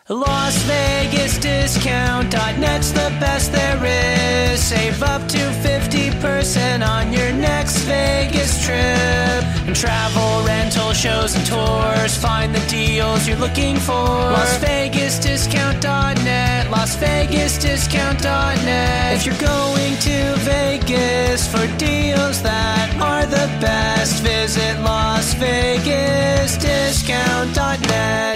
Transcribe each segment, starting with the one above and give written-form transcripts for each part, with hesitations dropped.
LasVegasDiscount.net's the best there is. Save up to 50% on your next Vegas trip. And travel, rental, shows, and tours. Find the deals you're looking for. LasVegasDiscount.net. LasVegasDiscount.net. If you're going to Vegas for deals that are the best, visit LasVegasDiscount.net.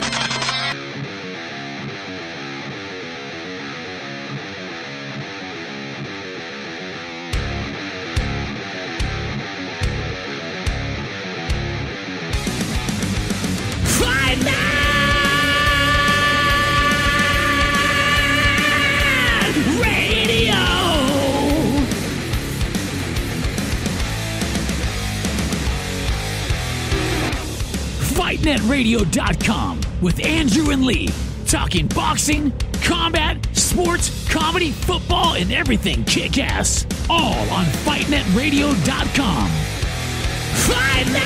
FightNetRadio.com with Andrew and Lee, talking boxing, combat, sports, comedy, football, and everything kick-ass. All on FightNetRadio.com. Fight Net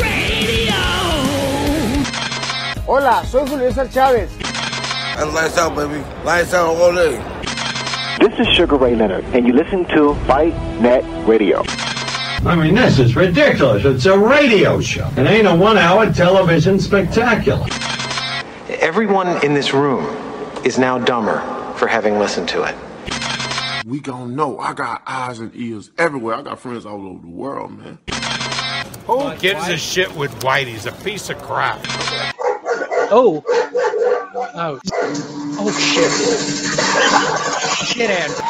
Radio! Hola, soy Julio César Chávez. And lights out, baby. Lights out all day. This is Sugar Ray Leonard, and you listen to Fight Net Radio. I mean, this is ridiculous. It's a radio show. It ain't a one-hour television spectacular. Everyone in this room is now dumber for having listened to it. We gon' know. I got eyes and ears everywhere. I got friends all over the world, man. Who gives a shit with Whitey? He's a piece of crap. Oh, shit. Shit, Andrew.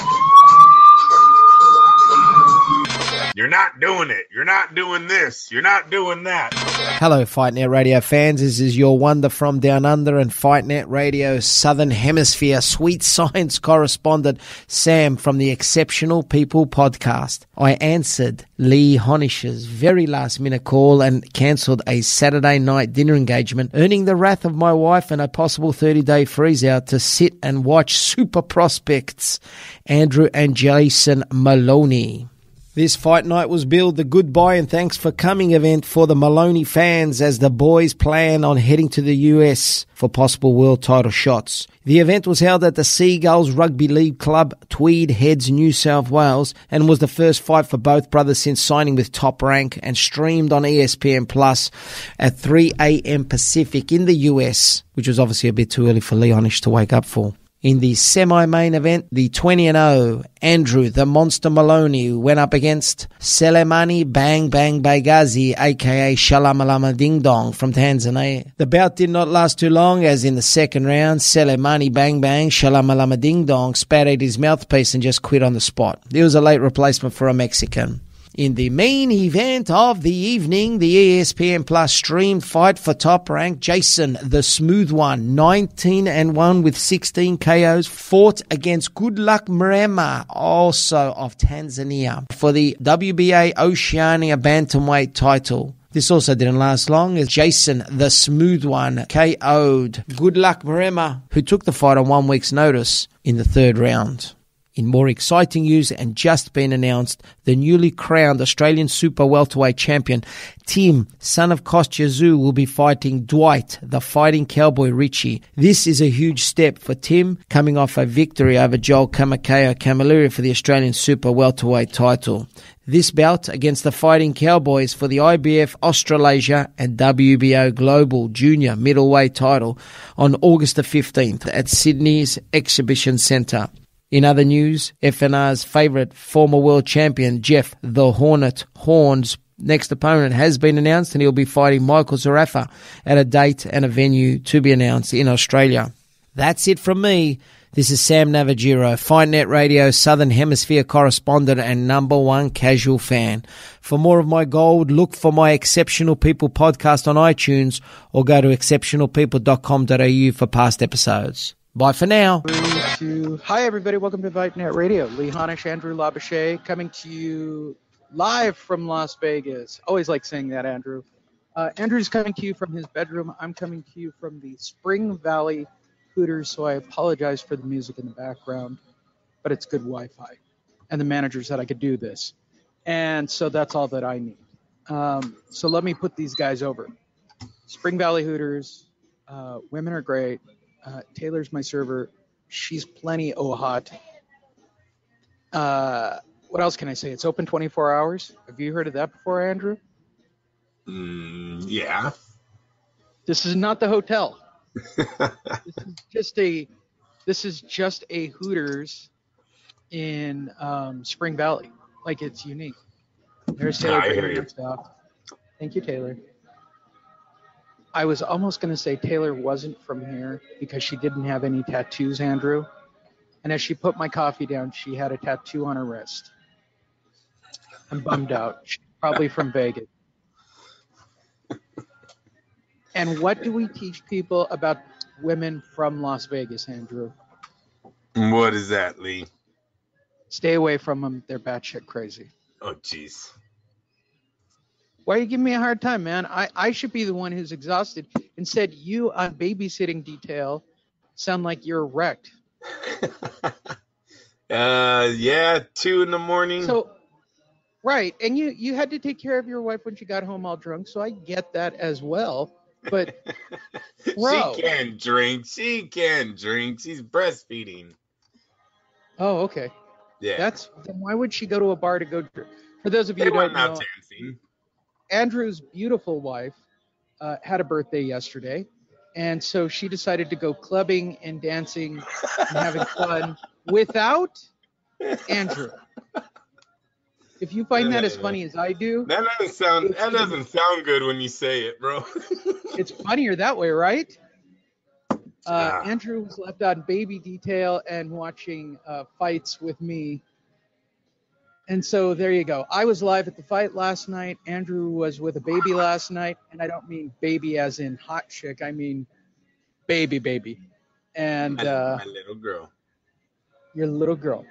You're not doing it. You're not doing this. You're not doing that. Hello, Fight Net Radio fans. This is your wonder from down under and Fight Net Radio Southern Hemisphere sweet science correspondent Sam from the Exceptional People podcast. I answered Lee Honish's very last-minute call and cancelled a Saturday night dinner engagement, earning the wrath of my wife and a possible 30-day freeze-out to sit and watch super prospects Andrew and Jason Maloney. This fight night was billed the goodbye and thanks for coming event for the Maloney fans as the boys plan on heading to the US for possible world title shots. The event was held at the Seagulls Rugby League Club, Tweed Heads, New South Wales, and was the first fight for both brothers since signing with Top Rank and streamed on ESPN Plus at 3 a.m. Pacific in the US, which was obviously a bit too early for Lee Honish to wake up for. In the semi-main event, the 20-0 Andrew the Monster Maloney went up against Selemani Bang Bang Bagazi, aka Shalamalama Ding Dong from Tanzania. The bout did not last too long, as in the second round, Selemani Bang Bang Shalamalama Ding Dong spat out his mouthpiece and just quit on the spot. He was a late replacement for a Mexican. In the main event of the evening, the ESPN Plus streamed fight for Top Rank, Jason the Smooth One, 19-1 with 16 KOs, fought against Good Luck Mrema, also of Tanzania, for the WBA Oceania Bantamweight title. This also didn't last long, as Jason the Smooth One KO'd Good Luck Mrema, who took the fight on 1 week's notice in the third round. In more exciting news, and just been announced, the newly crowned Australian Super Welterweight champion, Tim, son of Kostya Tszyu, will be fighting Dwight, the Fighting Cowboy Ritchie. This is a huge step for Tim, coming off a victory over Joel Kamakeo Camilleri for the Australian Super Welterweight title. This bout against the Fighting Cowboys for the IBF Australasia and WBO Global Junior Middleweight title on August the 15th at Sydney's Exhibition Centre. In other news, FNR's favourite former world champion, Jeff the Hornet Horns' next opponent has been announced, and he'll be fighting Michael Zarafa at a date and a venue to be announced in Australia. That's it from me. This is Sam Navajiro, Fight Net Radio Southern Hemisphere correspondent and #1 casual fan. For more of my gold, look for my Exceptional People podcast on iTunes or go to exceptionalpeople.com.au for past episodes. Bye for now. Hi, everybody. Welcome to Fight Net Radio. Lee Honish, Andrew Labouche, coming to you live from Las Vegas. Always like saying that, Andrew. Andrew's coming to you from his bedroom. I'm coming to you from the Spring Valley Hooters, so I apologize for the music in the background, but it's good Wi-Fi. And the manager said I could do this. And so that's all that I need. So let me put these guys over. Spring Valley Hooters, women are great. Taylor's my server. She's plenty hot. What else can I say? It's open 24 hours. Have you heard of that before, Andrew? Yeah. This is not the hotel. This is just a Hooters in Spring Valley. Like, it's unique. There's Taylor. I hear you. Stuff. Thank you, Taylor. I was almost going to say Taylor wasn't from here because she didn't have any tattoos, Andrew. And as she put my coffee down, she had a tattoo on her wrist. I'm bummed out. She's probably from Vegas. And what do we teach people about women from Las Vegas, Andrew? What is that, Lee? Stay away from them. They're batshit crazy. Oh, jeez. Why are you giving me a hard time, man? I should be the one who's exhausted. Instead, you on babysitting detail sound like you're wrecked. Yeah, 2 a.m. So, right, and you had to take care of your wife when she got home all drunk, so I get that as well. But, bro. She can't drink. She's breastfeeding. Oh, okay. Yeah. Then why would she go to a bar to go drink? For those of you who don't know, dancing. Andrew's beautiful wife had a birthday yesterday, and so she decided to go clubbing and dancing and having fun without Andrew. If you find that as funny as I do, that doesn't sound good when you say it, bro. It's funnier that way, right? Andrew was left on baby detail and watching fights with me. And so there you go. I was live at the fight last night. Andrew was with a baby last night. And I don't mean baby as in hot chick. I mean baby. And my little girl. Your little girl.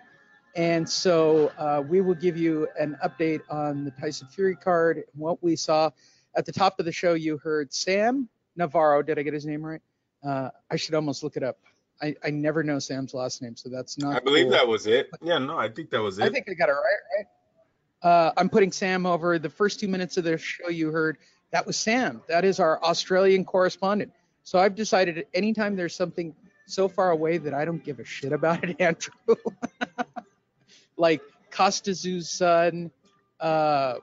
And so we will give you an update on the Tyson Fury card and what we saw. At the top of the show, you heard Sam Navarro. Did I get his name right? I should almost look it up. I never know Sam's last name, so that's not I believe cool. that was it. Yeah, no, I think that was it. I think I got it right? I'm putting Sam over. The first 2 minutes of the show you heard, that was Sam. That is our Australian correspondent. So I've decided anytime there's something so far away that I don't give a shit about it, Andrew, like Costazu's son, the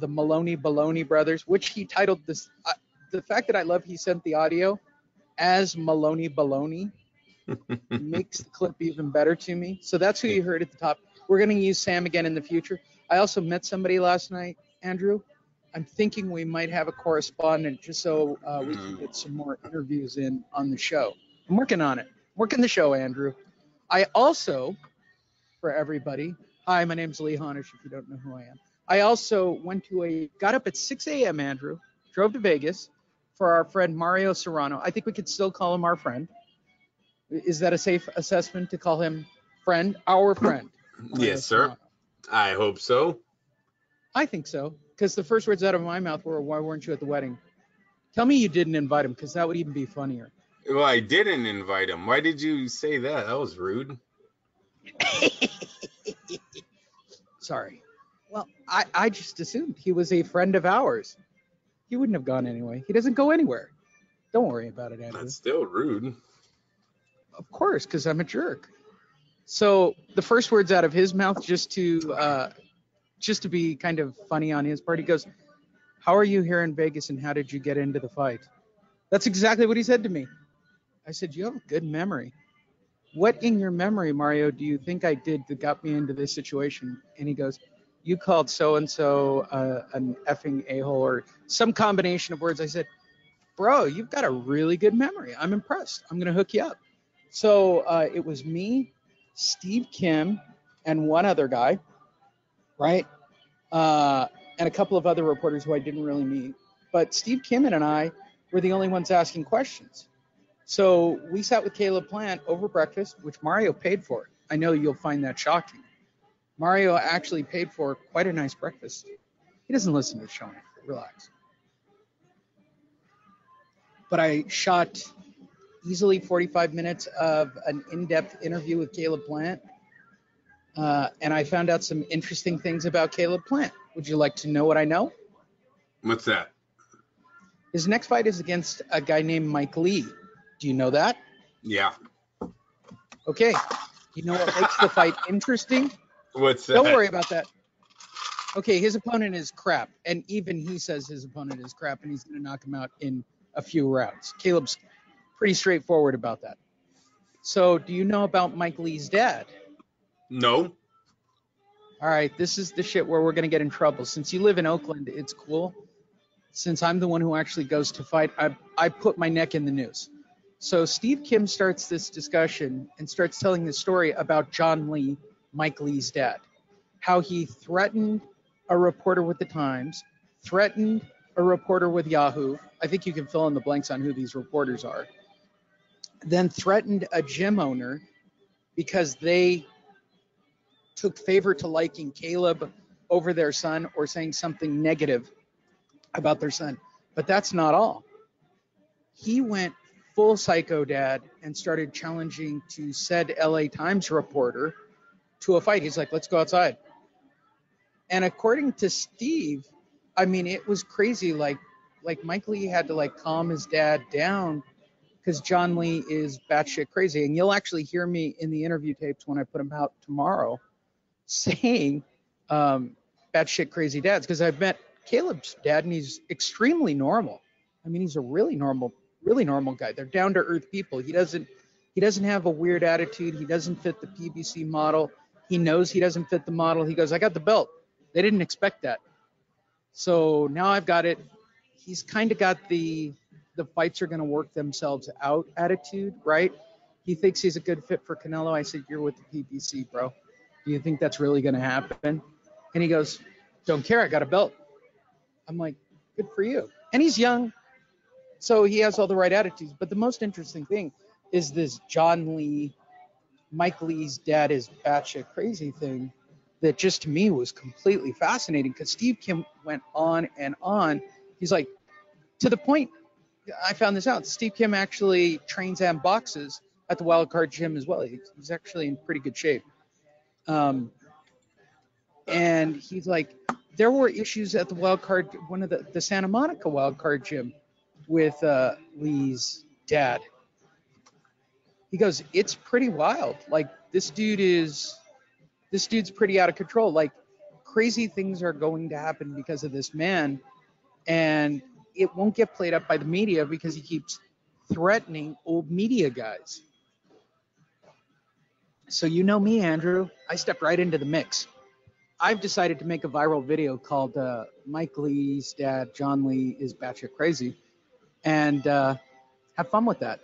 Maloney Baloney brothers, which he titled this. The fact that I love he sent the audio as Maloney Baloney makes the clip even better to me. So that's who you heard at the top. We're going to use Sam again in the future. I also met somebody last night, Andrew. I'm thinking we might have a correspondent just so we can get some more interviews in on the show. I'm working on it. Working the show, Andrew. I also, for everybody, hi, my name's Lee Honish, if you don't know who I am. I also got up at 6 a.m., Andrew, drove to Vegas for our friend Mario Serrano. I think we could still call him our friend. Is that a safe assessment to call him friend? Our friend. Yes, sir. I hope so. I think so, because the first words out of my mouth were, why weren't you at the wedding? Tell me you didn't invite him, because that would even be funnier. Well, I didn't invite him. Why did you say that? That was rude. Sorry. Well, I just assumed he was a friend of ours. He wouldn't have gone anyway. He doesn't go anywhere. Don't worry about it, Andrew. That's still rude. Of course, because I'm a jerk. So the first words out of his mouth, just to be kind of funny on his part, he goes, how are you here in Vegas and how did you get into the fight? That's exactly what he said to me. I said, you have a good memory. What in your memory, Mario, do you think I did that got me into this situation? And he goes, you called so-and-so an effing a-hole or some combination of words. I said, bro, you've got a really good memory. I'm impressed. I'm going to hook you up. So it was me, Steve Kim, and one other guy, right? And a couple of other reporters who I didn't really meet. But Steve Kim and I were the only ones asking questions. So we sat with Caleb Plant over breakfast, which Mario paid for. I know you'll find that shocking. Mario actually paid for quite a nice breakfast. He doesn't listen to the show. Relax. But I shot easily 45 minutes of an in-depth interview with Caleb Plant. And I found out some interesting things about Caleb Plant, Would you like to know what I know? What's that? His next fight is against a guy named Mike Lee. Do you know that? Yeah. Okay. You know what makes the fight interesting? What's that? Don't worry about that. Okay, his opponent is crap, and even he says his opponent is crap, and he's going to knock him out in a few rounds. Caleb's pretty straightforward about that. So, do you know about Mike Lee's dad? No. All right, this is the shit where we're going to get in trouble. Since you live in Oakland, it's cool. Since I'm the one who actually goes to fight, I put my neck in the news. So Steve Kim starts this discussion and starts telling the story about John Lee, Mike Lee's dad, how he threatened a reporter with the Times, threatened a reporter with Yahoo. I think you can fill in the blanks on who these reporters are. Then threatened a gym owner because they took favor to liking Caleb over their son or saying something negative about their son. But that's not all. He went full psycho dad and started challenging to said LA Times reporter to a fight. He's like, let's go outside. And according to Steve, I mean, it was crazy. Like Mike Lee had to like calm his dad down because John Lee is batshit crazy. And you'll actually hear me in the interview tapes when I put them out tomorrow saying batshit crazy dads, because I've met Caleb's dad and he's extremely normal. I mean, he's a really normal guy. They're down to earth people. He doesn't have a weird attitude. He doesn't fit the PBC model. He knows he doesn't fit the model. He goes, I got the belt. They didn't expect that. So now I've got it. He's kind of got the fights are going to work themselves out attitude, right? He thinks he's a good fit for Canelo. I said, you're with the PBC, bro. Do you think that's really going to happen? And he goes, don't care. I got a belt. I'm like, good for you. And he's young, so he has all the right attitudes. But the most interesting thing is this John Lee, Mike Lee's dad is batshit crazy thing that just to me was completely fascinating because Steve Kim went on and on. He's like, to the point, I found this out. Steve Kim actually trains and boxes at the Wild Card Gym as well. He's actually in pretty good shape. And he's like, there were issues at the Wild Card, one of the Santa Monica Wild Card Gym with Lee's dad. He goes, it's pretty wild. Like this dude's pretty out of control. Like crazy things are going to happen because of this man. And it won't get played up by the media because he keeps threatening old media guys. So you know me, Andrew. I stepped right into the mix. I've decided to make a viral video called Mike Lee's dad, John Lee, is batshit crazy. And have fun with that.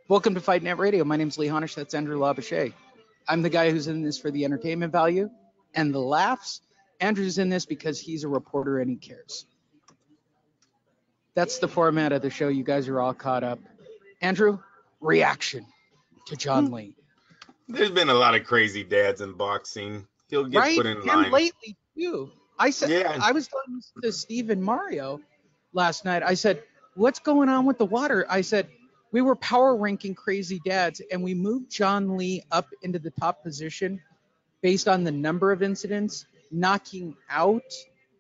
Welcome to Fight Net Radio. My name's Lee Honish. That's Andrew Labouche. I'm the guy who's in this for the entertainment value and the laughs. Andrew's in this because he's a reporter and he cares. That's the format of the show. You guys are all caught up. Andrew, reaction to John Lee. There's been a lot of crazy dads in boxing. He'll get put in line. And lately, too. I said, yeah. I was talking to Steve and Mario last night. I said, what's going on with the water? I said, we were power ranking crazy dads, and we moved John Lee up into the top position based on the number of incidents, knocking out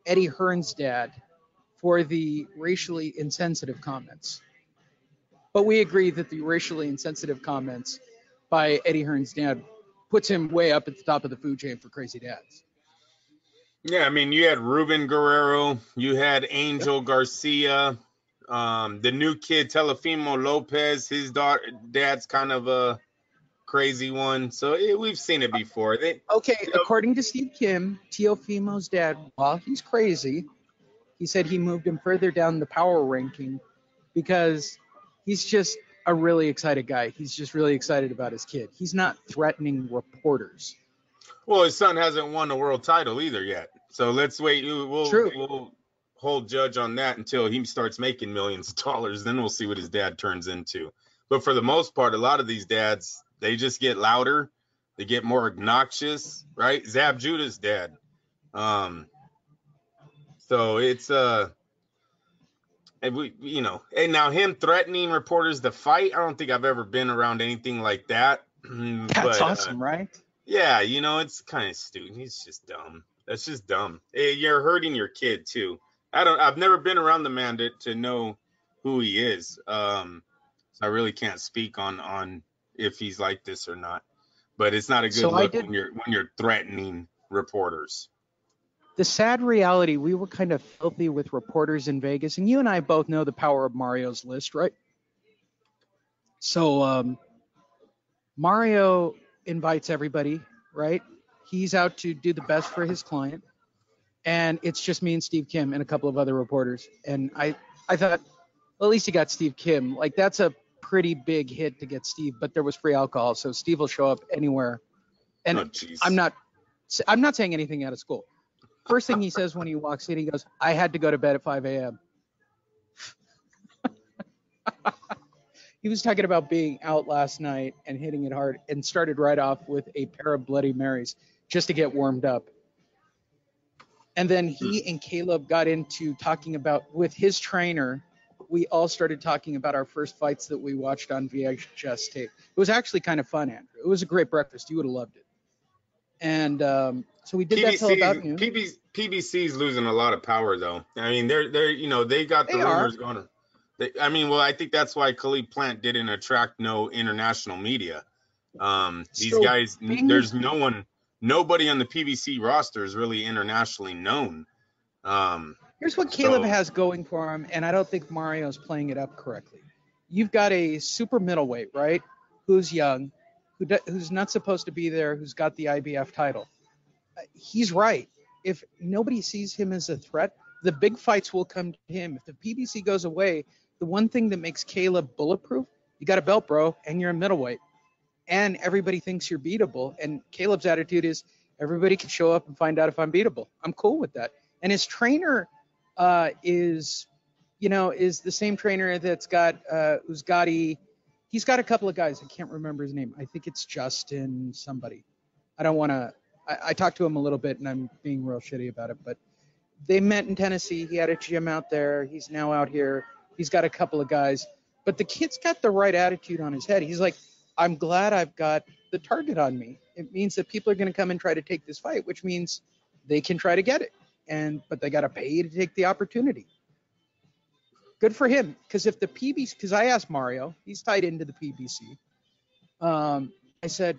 Eddie Hearn's dad for the racially insensitive comments. But we agree that the racially insensitive comments by Eddie Hearn's dad puts him way up at the top of the food chain for crazy dads. Yeah, I mean, you had Ruben Guerrero, you had Angel Garcia, the new kid Teofimo Lopez, his dad's kind of a crazy one. So we've seen it before. According to Steve Kim, Teofimo's dad, while he's crazy, he said he moved him further down the power ranking because he's just a really excited guy. He's just really excited about his kid. He's not threatening reporters. Well, his son hasn't won a world title either yet. So let's wait. We'll hold judge on that until he starts making millions of dollars. Then we'll see what his dad turns into. But for the most part, a lot of these dads, they just get louder. They get more obnoxious, right? Zab Judah's dad. So it's and now him threatening reporters to fight. I don't think I've ever been around anything like that. That's awesome, right? Yeah, it's kind of stupid. He's just dumb. That's just dumb. You're hurting your kid too. I've never been around the man to know who he is. So I really can't speak on if he's like this or not. But it's not a good look when you're threatening reporters. The sad reality, we were kind of filthy with reporters in Vegas, and you and I both know the power of Mario's list, right? So Mario invites everybody, right? He's out to do the best for his client, and it's just me and Steve Kim and a couple of other reporters. And I thought, well, at least he got Steve Kim. Like, that's a pretty big hit to get Steve, but there was free alcohol, so Steve will show up anywhere. And I'm not saying anything out of school. First thing he says when he walks in, he goes, "I had to go to bed at 5 a.m." He was talking about being out last night and hitting it hard, and started right off with a pair of Bloody Marys just to get warmed up. And then he and Caleb got into talking about, with his trainer, we all started talking about our first fights that we watched on VHS tape. It was actually kind of fun, Andrew. It was a great breakfast. You would have loved it. And so we did that till about noon. PBC's losing a lot of power, though. I mean, they're they got the rumors going. I think that's why Khalid Plant didn't attract no international media. These guys, there's nobody on the PBC roster is really internationally known. Here's what Caleb has going for him, and I don't think Mario's playing it up correctly. You've got a super middleweight, right, who's young, who's not supposed to be there, who's got the IBF title. He's right. If nobody sees him as a threat, the big fights will come to him. If the PBC goes away, the one thing that makes Caleb bulletproof, you got a belt, bro, and you're a middleweight. And everybody thinks you're beatable. And Caleb's attitude is, everybody can show up and find out if I'm beatable. I'm cool with that. And his trainer is the same trainer that's got Uzgadi. He's got a couple of guys. I can't remember his name. I think it's Justin somebody. I don't want to. I talked to him a little bit, and I'm being real shitty about it. But they met in Tennessee. He had a gym out there. He's now out here. He's got a couple of guys. But the kid's got the right attitude on his head. He's like, I'm glad I've got the target on me. It means that people are going to come and try to take this fight, which means they can try to get it. But they got to pay to take the opportunity. Good for him. Because if the PBC, because I asked Mario, he's tied into the PBC. I said,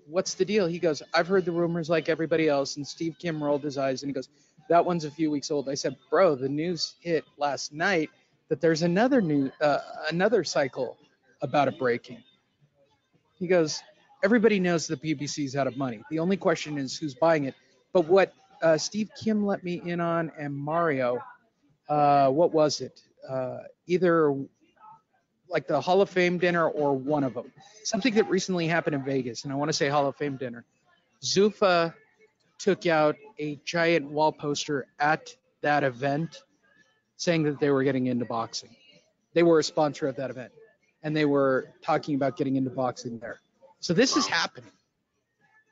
what's the deal? He goes, I've heard the rumors like everybody else. And Steve Kim rolled his eyes and he goes, that one's a few weeks old. I said, bro, the news hit last night that there's another cycle about it breaking. He goes, everybody knows the PBC's out of money. The only question is who's buying it. But what Steve Kim let me in on, and Mario, what was it? Either like the Hall of Fame dinner or one of them. Something that recently happened in Vegas, and I want to say Hall of Fame dinner. Zuffa took out a giant wall poster at that event saying that they were getting into boxing. They were a sponsor of that event, and they were talking about getting into boxing there. So this is happening.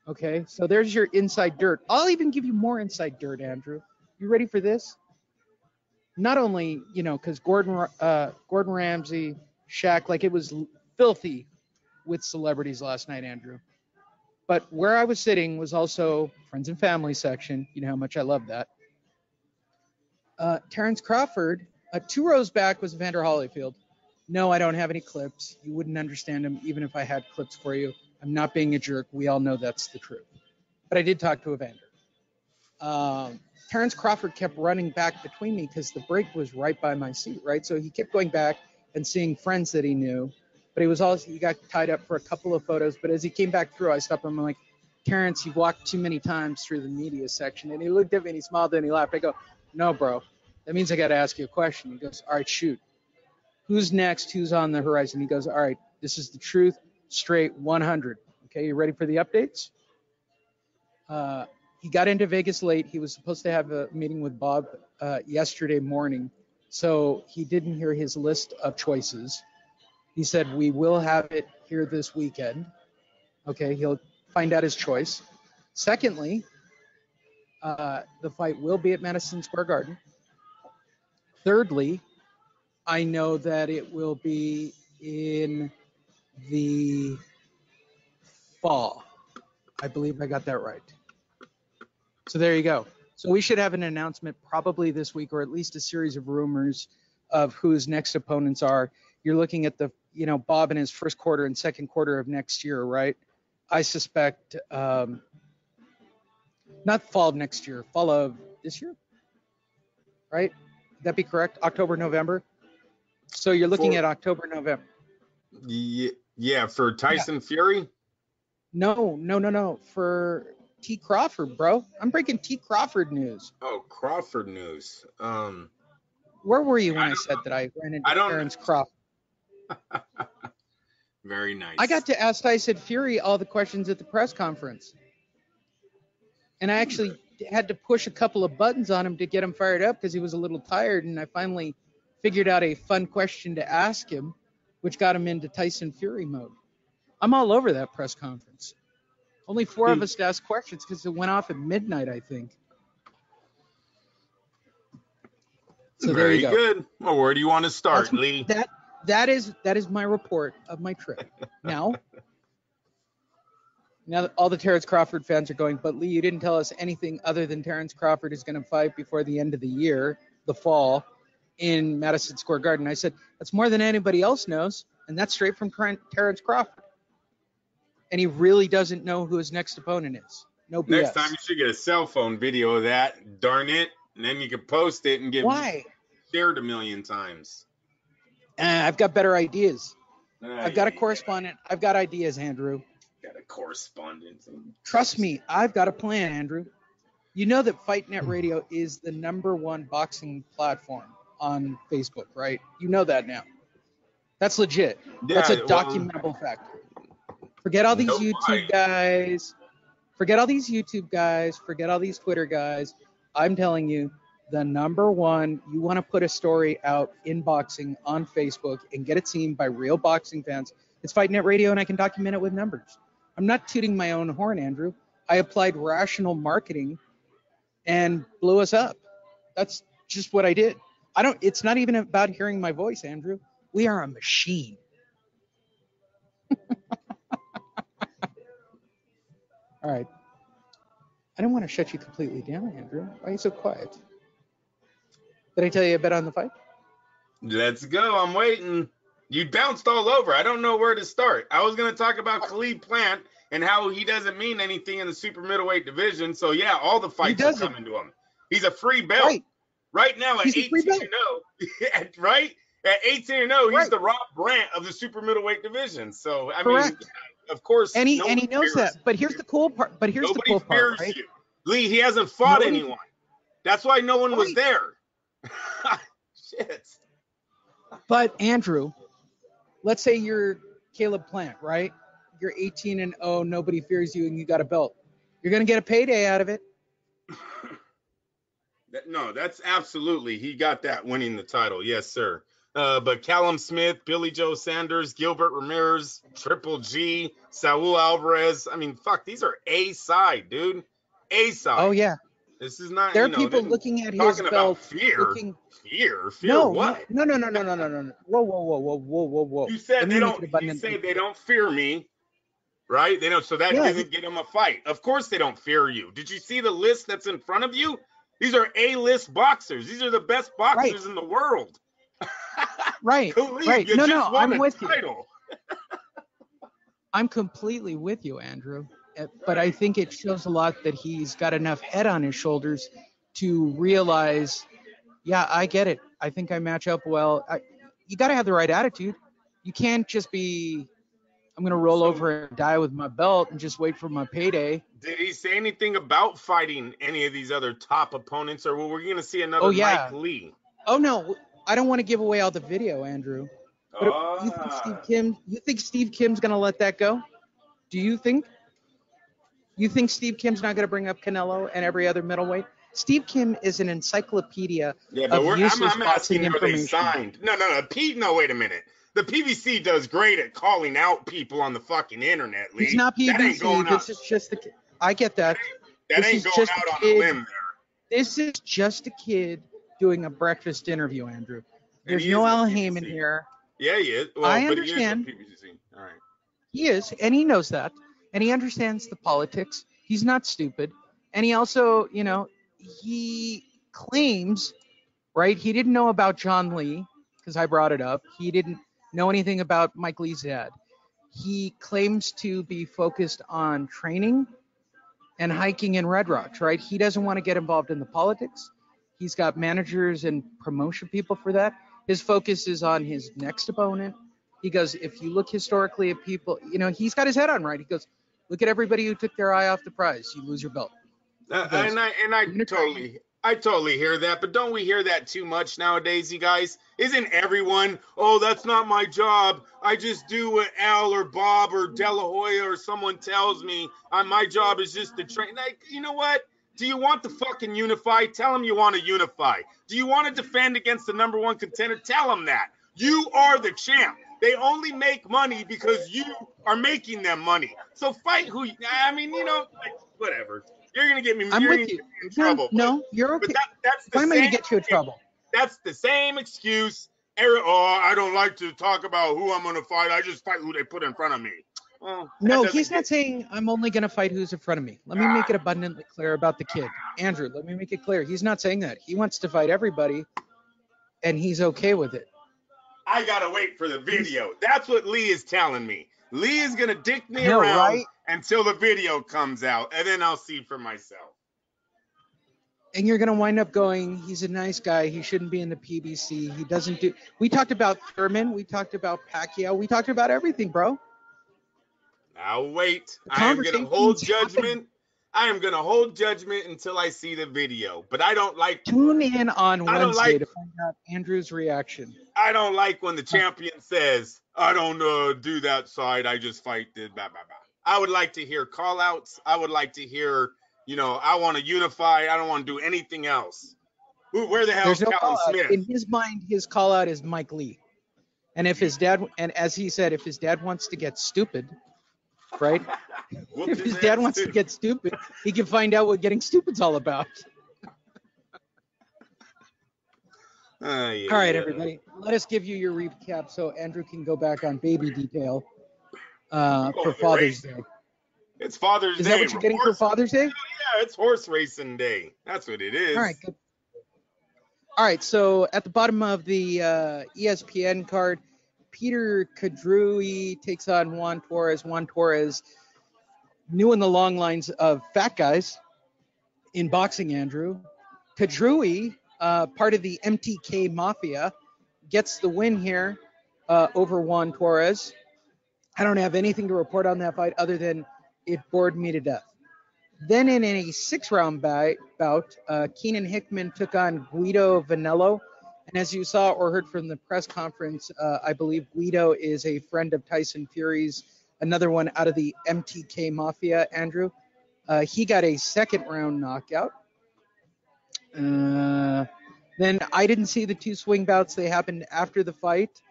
Okay, so there's your inside dirt. I'll even give you more inside dirt, Andrew. You ready for this? Not only, because Gordon Ramsay, Shaq, like it was filthy with celebrities last night, Andrew. But where I was sitting was also friends and family section. You know how much I love that. Terrence Crawford, 2 rows back was Evander Holyfield. No, I don't have any clips. You wouldn't understand him even if I had clips for you. I'm not being a jerk. We all know that's the truth. But I did talk to Evander. Terrence Crawford kept running back between me because the break was right by my seat, right? So he kept going back and seeing friends that he knew. But he got tied up for a couple of photos. But as he came back through, I stopped him. I'm like, Terrence, you've walked too many times through the media section. And he looked at me and he smiled and he laughed. I go, no, bro. That means I got to ask you a question. He goes, all right, shoot. Who's next? Who's on the horizon? He goes, all right, this is the truth, straight 100. Okay, you ready for the updates? He got into Vegas late. He was supposed to have a meeting with Bob yesterday morning, so he didn't hear his list of choices. He said, we will have it here this weekend. Okay, he'll find out his choice. Secondly, the fight will be at Madison Square Garden. Thirdly, I know that it will be in the fall. I believe I got that right. So there you go. So we should have an announcement probably this week, or at least a series of rumors of who his next opponents are. You're looking at the, Bob in his first quarter and second quarter of next year, right? I suspect, not fall of next year, fall of this year, right? Would that be correct? October, November? So you're looking at October, November. Yeah, for Tyson Fury? No. For T. Crawford, bro. I'm breaking T. Crawford news. Oh, Crawford news. Where were you when I said that I ran into Terrence Crawford? Very nice. I got to ask Tyson Fury all the questions at the press conference. And I actually had to push a couple of buttons on him to get him fired up because he was a little tired. And I finally figured out a fun question to ask him, which got him into Tyson Fury mode. I'm all over that press conference. Only 4 of us to ask questions because it went off at midnight, I think. So Very there you go. Good. Well, where do you want to start, Lee? That is my report of my trip. Now all the Terrence Crawford fans are going, but Lee, you didn't tell us anything other than Terrence Crawford is going to fight before the end of the year, the fall, in Madison Square Garden. I said, that's more than anybody else knows, and that's straight from Terrence Crawford. And he really doesn't know who his next opponent is. No BS. Next time you should get a cell phone video of that, darn it, and then you can post it and get shared 1 million times. I've got better ideas. I've got a correspondent. I've got ideas, Andrew. Got a correspondent. Trust me, I've got a plan, Andrew. You know that FightNet Radio is the #1 boxing platform on Facebook, right? You know that now. That's legit. Yeah, that's a documentable fact. Forget all these YouTube guys. Forget all these YouTube guys. Forget all these Twitter guys. I'm telling you, the #1, you want to put a story out in boxing on Facebook and get it seen by real boxing fans. It's FightNet Radio, and I can document it with numbers. I'm not tooting my own horn, Andrew. I applied rational marketing and blew us up. That's just what I did. It's not even about hearing my voice, Andrew. We are a machine. All right. I don't want to shut you completely down, Andrew. Why are you so quiet? Did I tell you a bit on the fight? Let's go. I'm waiting. You bounced all over. I don't know where to start. I was going to talk about Khalid Plant and how he doesn't mean anything in the super middleweight division. So, yeah, all the fights are coming to him. He's a free belt. Right now at 18-0, right? At 18-0, he's the Rob Brandt of the super middleweight division. So, I mean, of course. And he knows that. But here's the cool part. Nobody fears you. Lee, he hasn't fought anyone. That's why no one was there. Shit. But, Andrew, let's say you're Caleb Plant, right? You're 18-0, nobody fears you, and you got a belt. You're going to get a payday out of it. No, that's absolutely. He got that winning the title. Yes, sir. But Callum Smith, Billy Joe Sanders, Gilbert Ramirez, Triple G, Saul Alvarez. I mean, fuck, these are A-side, dude. A-side. Oh, yeah. This is not, there are people looking at his belt. Fear? No, what? No. Whoa. You said they don't fear me, right? They don't. So that doesn't get them a fight. Of course they don't fear you. Did you see the list that's in front of you? These are A-list boxers. These are the best boxers in the world. Right. Khalid, no, I'm with you. I'm completely with you, Andrew. But I think it shows a lot that he's got enough head on his shoulders to realize, yeah, I get it. I think I match up well. You got to have the right attitude. You can't just be, I'm going to roll over and die with my belt and just wait for my payday. Did he say anything about fighting any of these other top opponents, or were we going to see another Mike Lee? Oh, no. I don't want to give away all the video, Andrew. But you think Steve Kim's going to let that go? Do you think? You think Steve Kim's not going to bring up Canelo and every other middleweight? Steve Kim is an encyclopedia of useless boxing information. They signed. No, wait a minute. The PBC does great at calling out people on the fucking internet, Lee. It's not PBC. This is just the. I get that. That ain't going out on a limb there. This is just a kid doing a breakfast interview, Andrew. There's no Al Heyman here. Yeah, he is. Well, I understand. But he is the PBC. All right. He is, and he knows that. and he understands the politics. He's not stupid. And he also, he claims, right, he didn't know about John Lee, because I brought it up. He didn't know anything about Mike Lee's dad. He claims to be focused on training and hiking in Red Rocks, right? He doesn't want to get involved in the politics. He's got managers and promotion people for that. His focus is on his next opponent. He goes, if you look historically at people, he's got his head on right. He goes, look at everybody who took their eye off the prize. You lose your belt. I totally hear that, but don't we hear that too much nowadays, you guys? Isn't everyone, oh, that's not my job. I just do what Al or Bob or De La Hoya or someone tells me. My job is just to train. Like, you know what? Do you want to fucking unify? Tell them you want to unify. Do you want to defend against the number one contender? Tell them that. You are the champ. They only make money because you are making them money. So fight who, whatever. You're going to get me I'm with you. In trouble. No, you're okay. That's the Why am I going to get you in trouble? That's the same excuse. I don't like to talk about who I'm going to fight. I just fight who they put in front of me. Well, no, he's not saying I'm only going to fight who's in front of me. Let me make it abundantly clear about the kid. Andrew, let me make it clear. He's not saying that. He wants to fight everybody, and he's okay with it. I got to wait for the video. That's what Lee is telling me. Lee is going to dick me around until the video comes out, and then I'll see for myself. And you're going to wind up going, he's a nice guy. He shouldn't be in the PBC. He doesn't do – we talked about Thurman. We talked about Pacquiao. We talked about everything, bro. I'll wait. I am going to hold judgment. I am going to hold judgment until I see the video. But I don't like – Tune in on Wednesday to find out Andrew's reaction. I don't like when the champion says, I don't do that side. I just fight this, blah, blah, blah. I would like to hear call-outs. I would like to hear, I want to unify. I don't want to do anything else. Where the hell is Callum Smith? In his mind, his call-out is Mike Lee. And if his dad, and as he said, if his dad wants to get stupid, right? If his dad wants to get stupid, he can find out what getting stupid's all about. All right, everybody. Let us give you your recap so Andrew can go back on baby detail for Father's Day. It's Father's Day. Is that what you're getting for Father's Day? Yeah, it's horse racing day. That's what it is. All right, good. All right, so at the bottom of the ESPN card, Peter Kadrui takes on Juan Torres. Juan Torres, new in the long lines of fat guys in boxing, Andrew. Kadrui, part of the MTK Mafia, gets the win here over Juan Torres. I don't have anything to report on that fight other than it bored me to death. Then in a 6-round bout, Keenan Hickman took on Guido Vanello. And as you saw or heard from the press conference, I believe Guido is a friend of Tyson Fury's, another one out of the MTK Mafia, Andrew. He got a 2nd-round knockout. Then I didn't see the 2 swing bouts. They happened after the fight.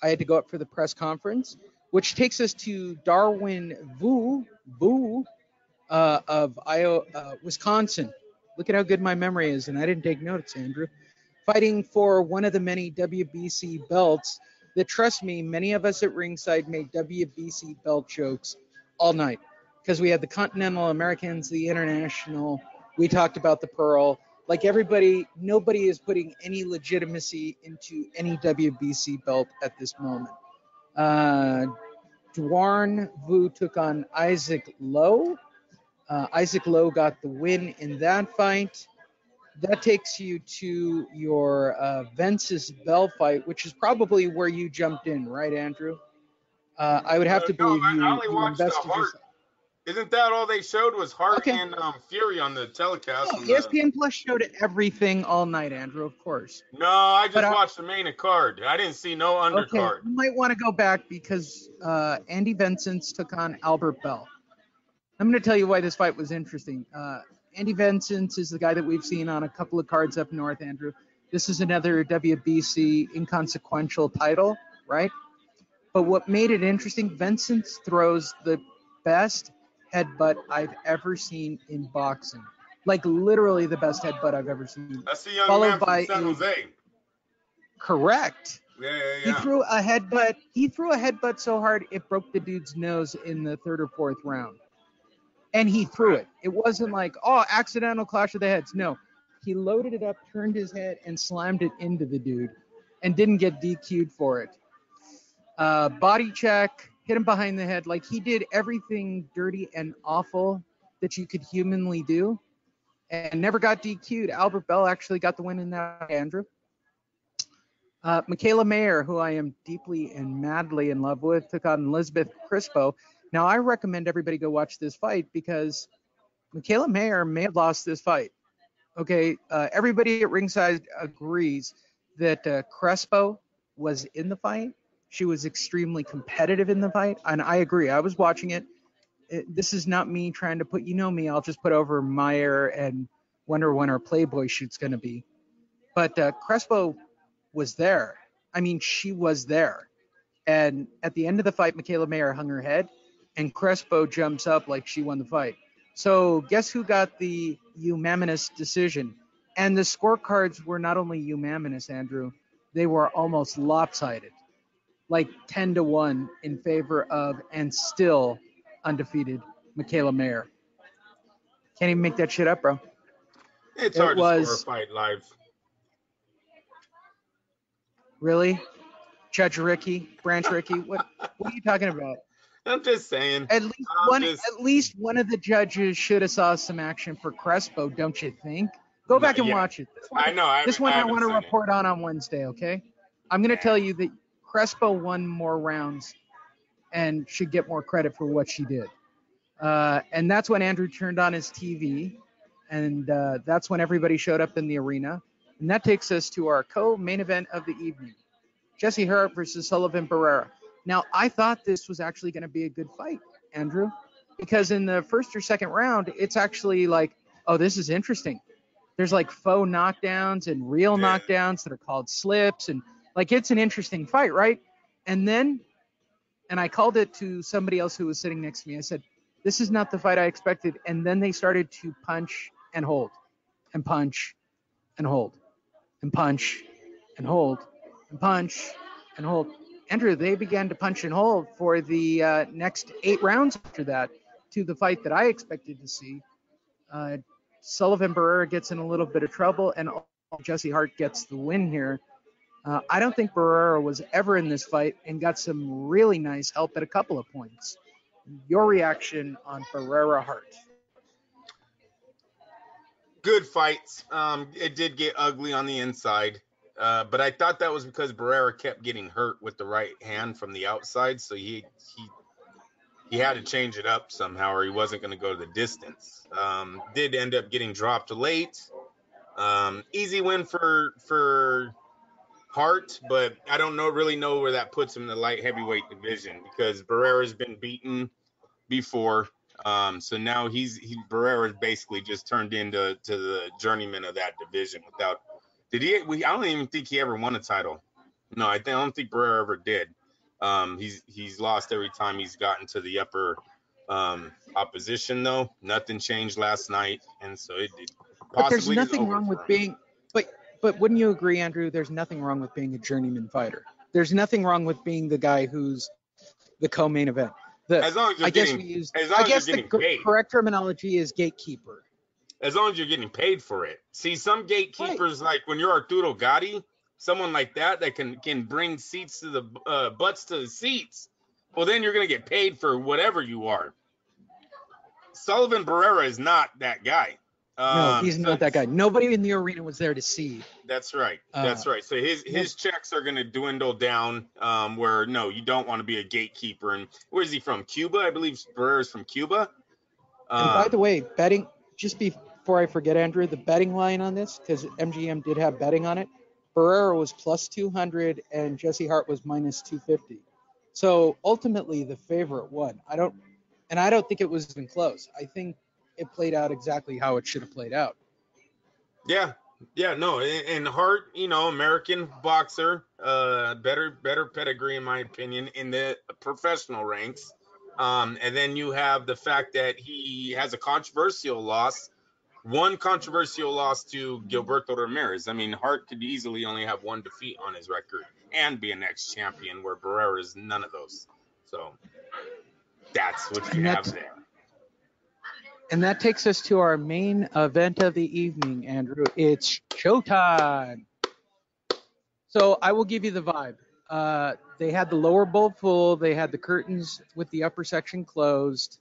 I had to go up for the press conference, which takes us to Darwin Vu of Wisconsin. Look at how good my memory is, and I didn't take notes, Andrew. Fighting for one of the many WBC belts that, trust me, many of us at ringside made WBC belt jokes all night because we had the Continental Americans, the International. We talked about the Pearl. Like everybody, nobody is putting any legitimacy into any WBC belt at this moment. Dwarn Vu took on Isaac Lowe. Isaac Lowe got the win in that fight. That takes you to your Vences Bell fight, which is probably where you jumped in, right, Andrew? I would have to believe you. I only watched the Hart. Isn't that all they showed was Hart and Fury on the telecast? No, ESPN Plus showed everything all night, Andrew, of course. No, I just watched the main card. I didn't see no undercard. Okay, you might want to go back because Andy Vincent took on Albert Bell. I'm going to tell you why this fight was interesting. Andy Vincent is the guy that we've seen on a couple of cards up north, Andrew. This is another WBC inconsequential title, right? But what made it interesting, Vincent throws the best headbutt I've ever seen in boxing. Like literally the best headbutt I've ever seen. That's the young man from San Jose. Correct. Yeah. He threw a headbutt so hard it broke the dude's nose in the 3rd or 4th round. And he threw it. It wasn't like, oh, accidental clash of the heads. No, he loaded it up, turned his head, and slammed it into the dude and didn't get DQ'd for it. Body check, hit him behind the head. Like, he did everything dirty and awful that you could humanly do and never got DQ'd. Albert Bell actually got the win in that, Andrew. Michaela Mayer, who I am deeply and madly in love with, took on Elizabeth Crispo. Now, I recommend everybody go watch this fight because Michaela Mayer may have lost this fight. Okay, everybody at ringside agrees that Crespo was in the fight. She was extremely competitive in the fight, and I agree. I was watching it. This is not me trying to put, me, I'll just put over Mayer and wonder when our Playboy shoot's going to be. But Crespo was there. I mean, she was there. And at the end of the fight, Michaela Mayer hung her head, and Crespo jumps up like she won the fight. So guess who got the unanimous decision? And the scorecards were not only unanimous, Andrew, they were almost lopsided, like 10-1 in favor of and still undefeated Michaela Mayer. Can't even make that shit up, bro. It's hard to score a fight live. Really? Judge Ricky, Branch Ricky, what are you talking about? I'm just saying. At least one of the judges should have saw some action for Crespo, don't you think? Go back and watch it. I know. This one I want to report on Wednesday, okay? I'm going to tell you that Crespo won more rounds and should get more credit for what she did. And that's when Andrew turned on his TV, and that's when everybody showed up in the arena. And that takes us to our co-main event of the evening, Jesse Hart versus Sullivan Barrera. Now, I thought this was actually going to be a good fight, Andrew, because in the first or second round, it's actually like, oh, this is interesting. There's like faux knockdowns and real knockdowns that are called slips, and like it's an interesting fight, right? And then, and I called it to somebody else who was sitting next to me. I said, this is not the fight I expected. And then they started to punch and hold and punch and hold and punch and hold and punch and hold. Andrew, they began to punch and hold for the next 8 rounds after that to the fight that I expected to see. Sullivan Barrera gets in a little bit of trouble, and Jesse Hart gets the win here. I don't think Barrera was ever in this fight and got some really nice help at a couple of points. Your reaction on Barrera Hart? Good fights. It did get ugly on the inside. But I thought that was because Barrera kept getting hurt with the right hand from the outside, so he had to change it up somehow, or he wasn't going to go the distance. Did end up getting dropped late. Easy win for Hart, but I don't really know where that puts him in the light heavyweight division because Barrera's been beaten before. So now Barrera's basically just turned into the journeyman of that division without. I don't even think he ever won a title. No, I don't think Barrera ever did. He's lost every time he's gotten to the upper opposition, though. Nothing changed last night, and so it possibly. But there's nothing wrong with being. But wouldn't you agree, Andrew? There's nothing wrong with being a journeyman fighter. There's nothing wrong with being the guy who's the co-main event. As long as you're getting paid. Correct terminology is gatekeeper. As long as you're getting paid for it. See, some gatekeepers, like when you're Arturo Gatti, someone like that can bring seats to the butts to the seats. Well, then you're going to get paid for whatever you are. Sullivan Barrera is not that guy. No, he's not that guy. Nobody in the arena was there to see. That's right. That's right. So his checks are going to dwindle down. Where no, you don't want to be a gatekeeper. And where is he from? Cuba, I believe. Barrera's from Cuba. And by the way, betting. Just before I forget, Andrew, the betting line on this, because MGM did have betting on it. Barrera was plus 200 and Jesse Hart was minus 250. So ultimately, the favorite won. I don't think it was even close. I think it played out exactly how it should have played out. Yeah, no, and Hart, American boxer, better pedigree in my opinion in the professional ranks. And then you have the fact that he has a controversial loss, one controversial loss to Gilberto Ramirez. I mean, Hart could easily only have one defeat on his record and be an ex-champion, where Barrera is none of those. So that's what you have there. And that takes us to our main event of the evening, Andrew. It's showtime. So I will give you the vibe. They had the lower bowl full. They had the curtains with the upper section closed.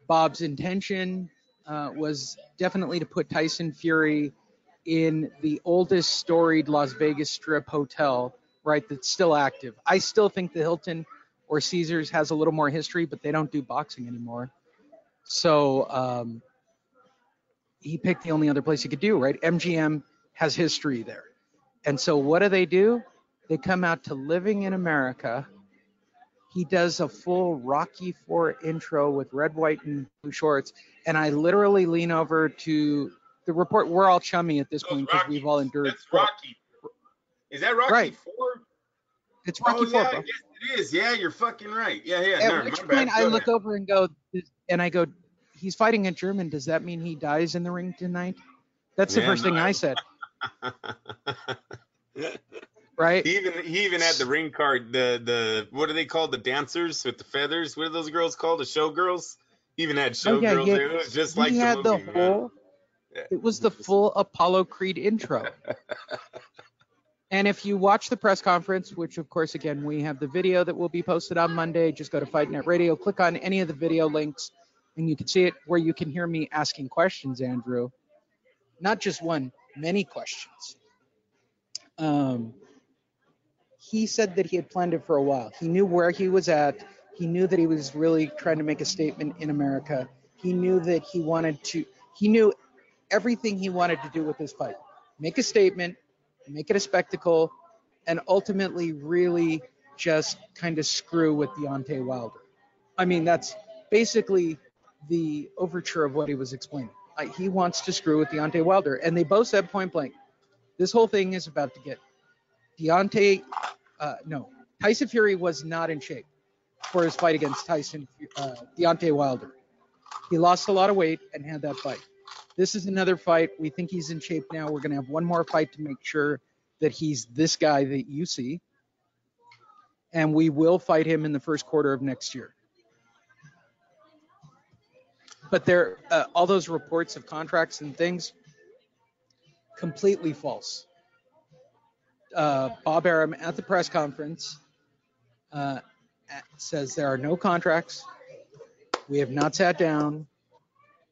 Bob's intention was definitely to put Tyson Fury in the oldest storied Las Vegas Strip hotel, right, that's still active. I still think the Hilton or Caesars has a little more history, but they don't do boxing anymore. So he picked the only other place he could do, right? MGM has history there. And so what do? They come out to Living in America. He does a full Rocky IV intro with red, white, and blue shorts. And I literally lean over to the report. We're all chummy at this point because we've all endured. That's Rocky. Is that Rocky right. 4? It's Rocky IV, bro. Yes, it is. Yeah, you're fucking right. Yeah. At which point I look over and go, he's fighting a German. Does that mean he dies in the ring tonight? That's the first thing I said. Right? He even had the ring card, the what are they called? The dancers with the feathers? What are those girls called? The showgirls? He even had showgirls. Yeah. It was just like the movie, it was the full Apollo Creed intro. And if you watch the press conference, which of course, again, we have the video that will be posted on Monday, just go to Fight Net Radio, click on any of the video links, and you can see it where you can hear me asking questions, Andrew. Not just one, many questions. He said that he had planned it for a while. He knew where he was at. He knew that he was really trying to make a statement in America. He knew that he knew everything he wanted to do with this fight. Make a statement, make it a spectacle, and ultimately really just kind of screw with Deontay Wilder. I mean, that's basically the overture of what he was explaining. He wants to screw with Deontay Wilder. And they both said point blank, this whole thing is about to get Tyson Fury was not in shape for his fight against Deontay Wilder. He lost a lot of weight and had that fight. This is another fight. We think he's in shape now. We're going to have one more fight to make sure that he's this guy that you see. And we will fight him in the first quarter of next year. But all those reports of contracts and things, completely false. Bob Arum at the press conference says there are no contracts. We have not sat down.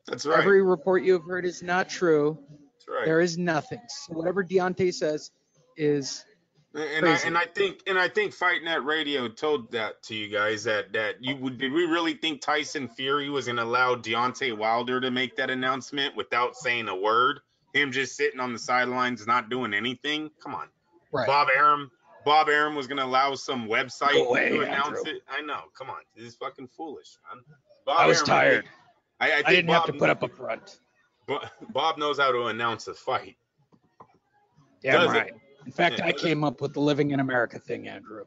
That's right. Every report you have heard is not true. That's right. There is nothing. So whatever Deontay says is crazy. And I think Fight Net Radio told that to you guys that did we really think Tyson Fury was going to allow Deontay Wilder to make that announcement without saying a word? Him just sitting on the sidelines not doing anything? Come on. Right. Bob Arum was going to allow some website to announce it. I know. Come on. This is fucking foolish, man. I was tired. I didn't have to put up a front. Bob knows how to announce a fight. Yeah, right. In fact, I came up with the Living in America thing, Andrew.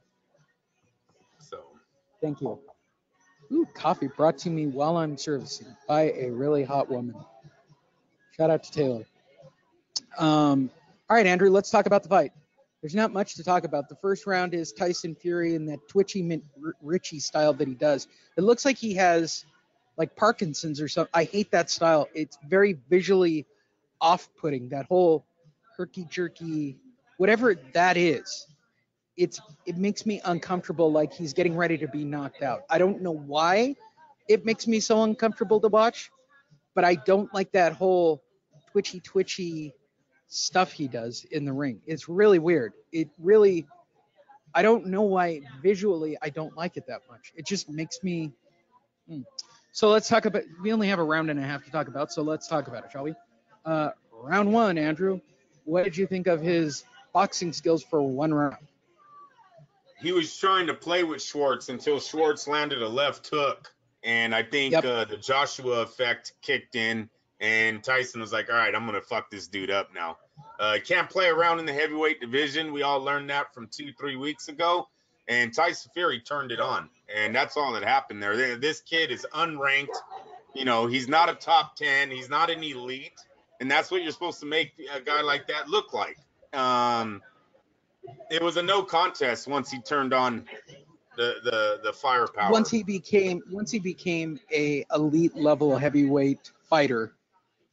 So. Thank you. Ooh, coffee brought to me while I'm servicing by a really hot woman. Shout out to Taylor. All right, Andrew, let's talk about the fight. There's not much to talk about. The first round is Tyson Fury in that twitchy Richie style that he does. It looks like he has like Parkinson's or something. I hate that style. It's very visually off-putting, that whole herky-jerky, whatever that is. It makes me uncomfortable, like he's getting ready to be knocked out. I don't know why it makes me so uncomfortable to watch, but I don't like that whole twitchy stuff he does in the ring. It's really weird. I don't know why visually I don't like it that much. It just makes me. So let's talk about, we only have a round and a half to talk about, so let's talk about it, shall we? Round one, Andrew, what did you think of his boxing skills for one round? He was trying to play with Schwartz until Schwartz landed a left hook. And I think the Joshua effect kicked in. And Tyson was like, all right, I'm going to fuck this dude up now. Can't play around in the heavyweight division. We all learned that from 2-3 weeks ago. And Tyson Fury turned it on. And that's all that happened there. This kid is unranked. You know, he's not a top 10. He's not an elite. And that's what you're supposed to make a guy like that look like. It was a no contest once he turned on the firepower. Once he became a elite level heavyweight fighter,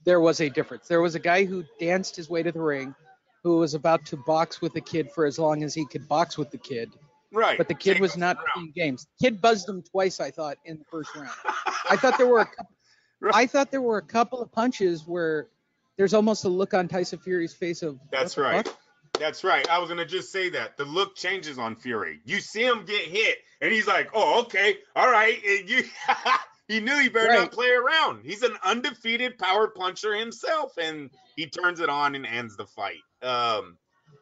there was a difference. There was a guy who danced his way to the ring, who was about to box with the kid for as long as he could box with the kid. Right. But the kid was not playing games. Kid buzzed him twice, I thought, in the first round. I thought there were a couple of punches where there's almost a look on Tyson Fury's face of. That's right. That's right. I was gonna just say that the look changes on Fury. You see him get hit, and he's like, "Oh, okay, all right." And he knew he better not play around. He's an undefeated power puncher himself, and he turns it on and ends the fight.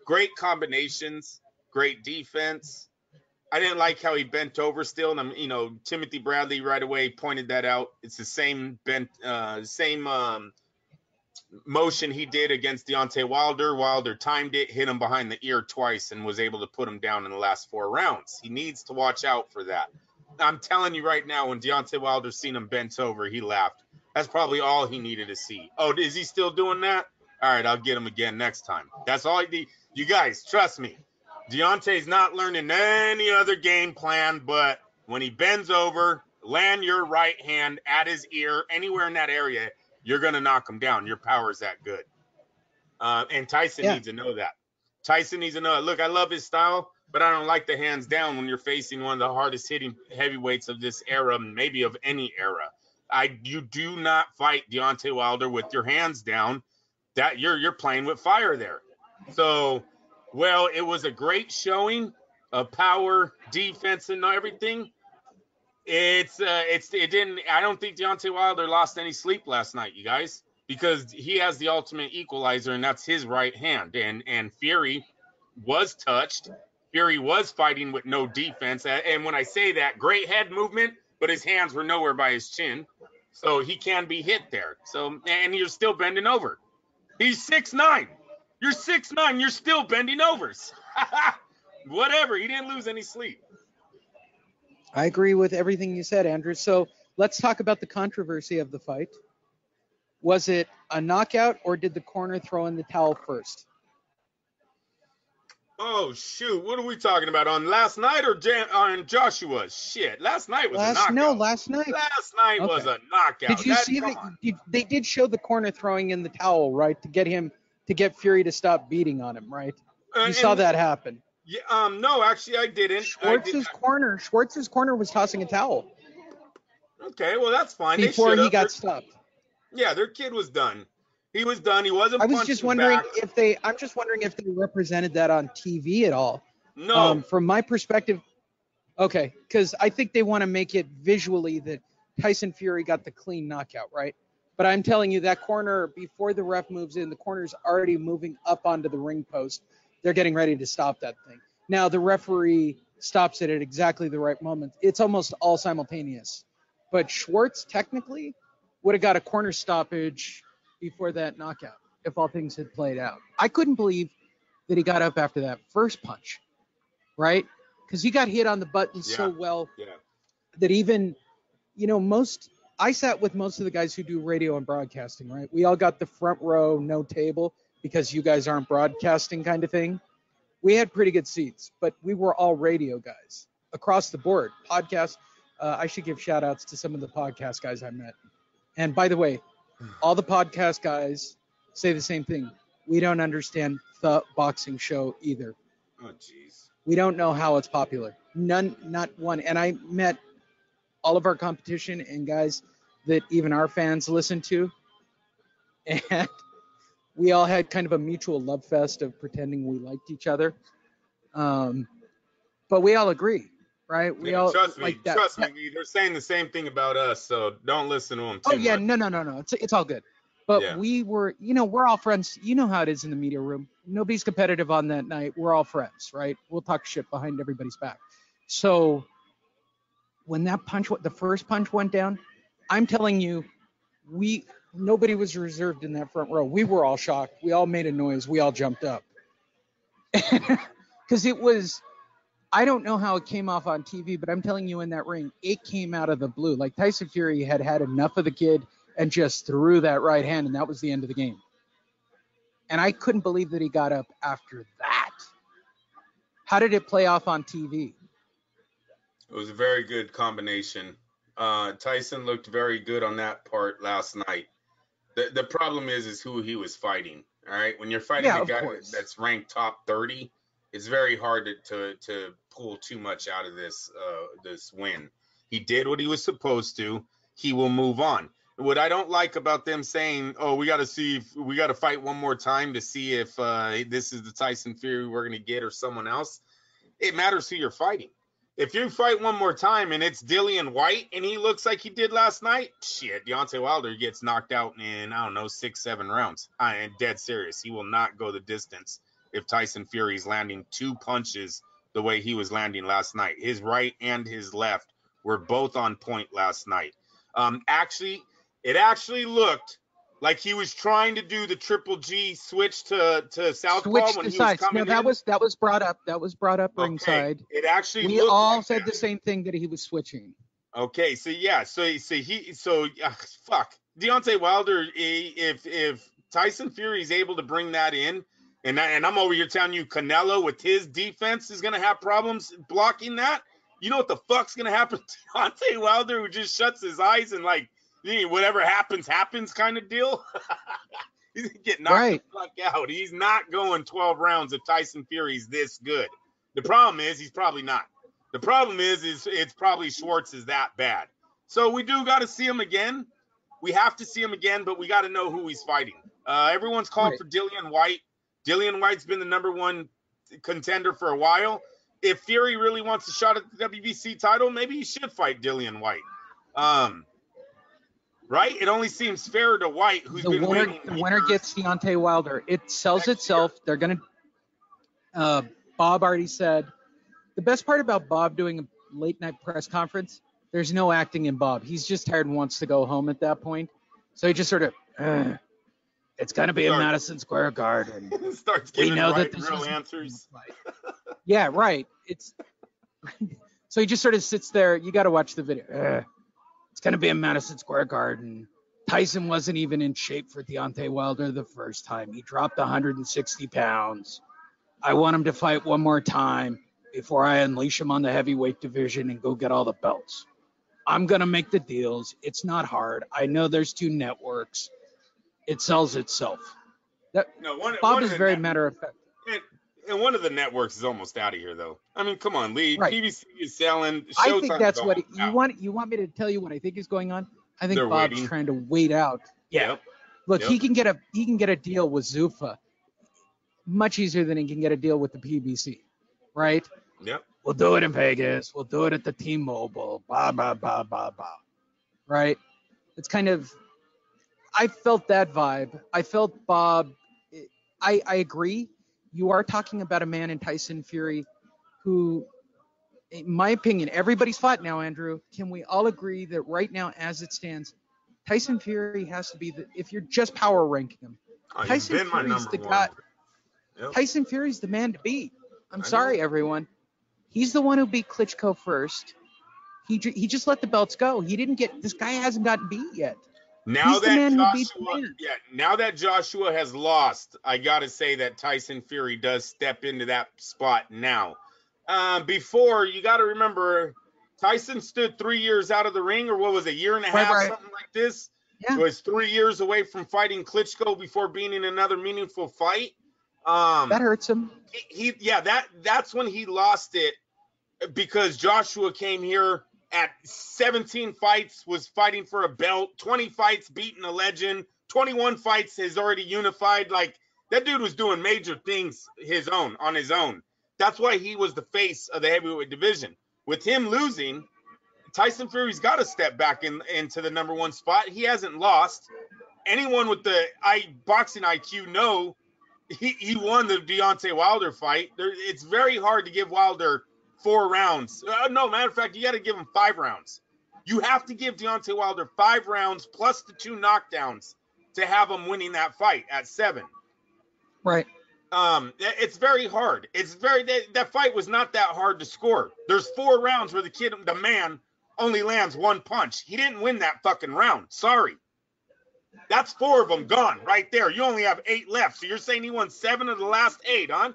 Great combinations, great defense. I didn't like how he bent over still, and Timothy Bradley right away pointed that out. It's the same motion he did against Deontay Wilder. Wilder timed it, hit him behind the ear twice, and was able to put him down in the last 4 rounds. He needs to watch out for that. I'm telling you right now, when Deontay Wilder seen him bent over, he laughed. That's probably all he needed to see. Oh, is he still doing that? All right, I'll get him again next time. That's all I need. You guys, trust me. Deontay's not learning any other game plan, but when he bends over, land your right hand at his ear, anywhere in that area, you're going to knock him down. Your power is that good. And Tyson needs to know that. Tyson needs to know it. Look, I love his style, but I don't like the hands down when you're facing one of the hardest hitting heavyweights of this era, maybe of any era. You do not fight Deontay Wilder with your hands down. That you're playing with fire there. So, well, it was a great showing of power, defense, and everything. It didn't. I don't think Deontay Wilder lost any sleep last night, you guys, because he has the ultimate equalizer, and that's his right hand. And Fury was touched. Fury was fighting with no defense. And when I say that, great head movement, but his hands were nowhere by his chin. So he can be hit there. So, and you're still bending over. He's 6'9". You're 6'9". You're still bending over. Whatever. He didn't lose any sleep. I agree with everything you said, Andrew. So let's talk about the controversy of the fight. Was it a knockout, or did the corner throw in the towel first? Oh, shoot. What are we talking about? On last night or on Joshua's? Shit. Last night was a knockout. No, last night. Last night was a knockout. Did you see that? They did show the corner throwing in the towel, right, to get Fury to stop beating on him, right? You saw that happen. Yeah. No, actually, I didn't. Schwartz's corner was tossing a towel. Okay, well, that's fine. Before he got stopped. Yeah, their kid was done. He was done. He wasn't. I'm just wondering if they represented that on TV at all. No. From my perspective, okay, because I think they want to make it visually that Tyson Fury got the clean knockout, right? But I'm telling you, that corner, before the ref moves in, the corner's already moving up onto the ring post. They're getting ready to stop that thing. Now, the referee stops it at exactly the right moment. It's almost all simultaneous. But Schwartz technically would have got a corner stoppage before that knockout if all things had played out. I couldn't believe that he got up after that first punch, right? Because he got hit on the button so well that even, I sat with most of the guys who do radio and broadcasting, right? We all got the front row, no table, because you guys aren't broadcasting kind of thing. We had pretty good seats, but we were all radio guys across the board. Podcast, I should give shout outs to some of the podcast guys I met. And by the way, all the podcast guys say the same thing. We don't understand the boxing show either. Oh, jeez. We don't know how it's popular. None, not one. And I met all of our competition and guys that even our fans listen to. And we all had kind of a mutual love fest of pretending we liked each other. But we all agree, right? We all trust me, like that. Trust me. They're saying the same thing about us, so don't listen to them too much. No. It's all good. But we were, we're all friends. You know how it is in the media room. Nobody's competitive on that night. We're all friends, right? We'll talk shit behind everybody's back. So when the first punch went down, I'm telling you, nobody was reserved in that front row. We were all shocked. We all made a noise. We all jumped up. Because it was, I don't know how it came off on TV, but I'm telling you, in that ring, it came out of the blue. Like Tyson Fury had enough of the kid and just threw that right hand, and that was the end of the game. And I couldn't believe that he got up after that. How did it play off on TV? It was a very good combination. Tyson looked very good on that part last night. The problem is who he was fighting. All right, when you're fighting a guy that's ranked top 30, it's very hard to pull too much out of this win. He did what he was supposed to. He will move on. What I don't like about them saying, "Oh, we got to fight one more time to see if this is the Tyson Fury we're going to get or someone else." It matters who you're fighting. If you fight one more time and it's Dillian White and he looks like he did last night, shit, Deontay Wilder gets knocked out in, 6-7 rounds. I am dead serious. He will not go the distance if Tyson Fury is landing 2 punches the way he was landing last night. His right and his left were both on point last night. It actually looked like he was trying to do the Triple G switch to southpaw when he was coming in. That was brought up. That was brought up ringside. It actually we all said the same thing, that he was switching. Okay, so fuck Deontay Wilder. If Tyson Fury is able to bring that in, and I'm over here telling you Canelo with his defense is gonna have problems blocking that. You know what the fuck's gonna happen to Deontay Wilder, who just shuts his eyes and like, whatever happens kind of deal. He's gonna get knocked the fuck out. He's not going 12 rounds if Tyson Fury's this good. The problem is he's probably not. The problem is it's probably Schwartz is that bad. So we do got to see him again. We have to see him again, but we got to know who he's fighting. Everyone's called for Dillian White. Dillian White's been the number 1 contender for a while. If Fury really wants a shot at the WBC title, maybe he should fight Dillian White. Right? It only seems fair to White, who's been winning. The winner gets Deontay Wilder. It sells itself. They're going to Bob already said, the best part about Bob doing a late night press conference, there's no acting in Bob. He's just tired and wants to go home at that point. So he just sort of, it's going to be in Madison Square Garden. Starts giving real answers. Yeah, right. So he just sort of sits there. You got to watch the video. It's going to be in Madison Square Garden. Tyson wasn't even in shape for Deontay Wilder the first time. He dropped 160 pounds. I want him to fight one more time before I unleash him on the heavyweight division and go get all the belts. I'm going to make the deals. It's not hard. I know there's 2 networks. It sells itself. Bob is very matter of fact. And one of the networks is almost out of here, though. I mean, come on, Lee. Right. PBC is selling. Showtime. I think that's what you want me to tell you what I think is going on. I think Bob's waiting. Trying to wait out. Yeah. Yep. Look, he can get a deal with Zuffa much easier than he can get a deal with the PBC, right? Yep. We'll do it in Vegas. We'll do it at the T-Mobile. Blah blah blah blah blah. Right? It's kind of. I felt that vibe. I felt Bob. I agree. You are talking about a man in Tyson Fury who, in my opinion, everybody's fought now, Andrew. Can we all agree that right now, as it stands, Tyson Fury has to be if you're just power ranking him, Tyson Fury's the guy. Yep. Tyson Fury's the man to beat. I'm sorry, everyone. He's the one who beat Klitschko first. He just let the belts go. He didn't get. This guy hasn't gotten beat yet. Now that Joshua has lost, I got to say that Tyson Fury does step into that spot now. Before, you got to remember, Tyson stood 3 years out of the ring, or what was it, a year and a half, something like this? Yeah. It was 3 years away from fighting Klitschko before being in another meaningful fight. That hurts him. That's when he lost it, because Joshua came here at 17 fights, was fighting for a belt, 20 fights, beating a legend, 21 fights has already unified. Like, that dude was doing major things on his own. That's why he was the face of the heavyweight division. With him losing, Tyson Fury's got to step back into the number 1 spot. He hasn't lost. Anyone with the boxing IQ know he won the Deontay Wilder fight. It's very hard to give Wilder 4 rounds. No, matter of fact, you got to give him 5 rounds. You have to give Deontay Wilder 5 rounds plus the 2 knockdowns to have him winning that fight at 7. Right. It's very hard. That fight was not that hard to score. There's 4 rounds where the man only lands 1 punch. He didn't win that fucking round. Sorry. That's 4 of them gone right there. You only have 8 left. So you're saying he won 7 of the last 8, huh?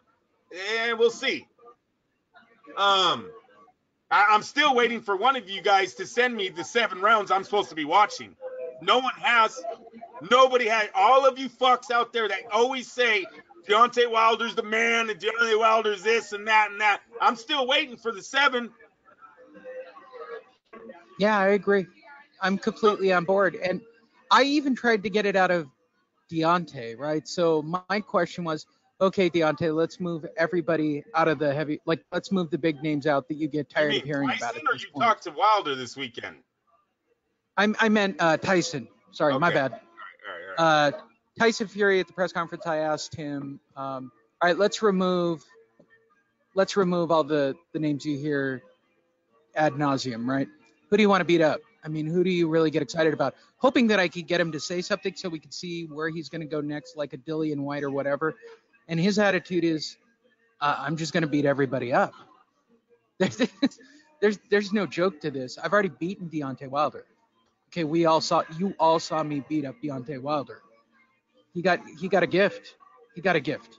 We'll see. I I'm still waiting for one of you guys to send me the 7 rounds I'm supposed to be watching. No one has. Nobody had. All of you fucks out there that always say Deontay Wilder's the man and Deontay Wilder's this and that and that. I'm still waiting for the 7. Yeah, I agree. I'm completely on board. And I even tried to get it out of Deontay, right? So my question was, okay, Deontay, let's move everybody out of the heavy, like, let's move the big names out that you get tired of hearing Tyson, about. Or you talked to Wilder this weekend? I meant Tyson. Sorry, okay. My bad. All right. Tyson Fury at the press conference, I asked him, all right, let's remove all the names you hear ad nauseum, right? Who do you want to beat up? I mean, who do you really get excited about? Hoping that I could get him to say something so we could see where he's going to go next, like a Dillian White or whatever. And his attitude is, I'm just going to beat everybody up. There's no joke to this. I've already beaten Deontay Wilder. Okay, you all saw me beat up Deontay Wilder. He got a gift. He got a gift,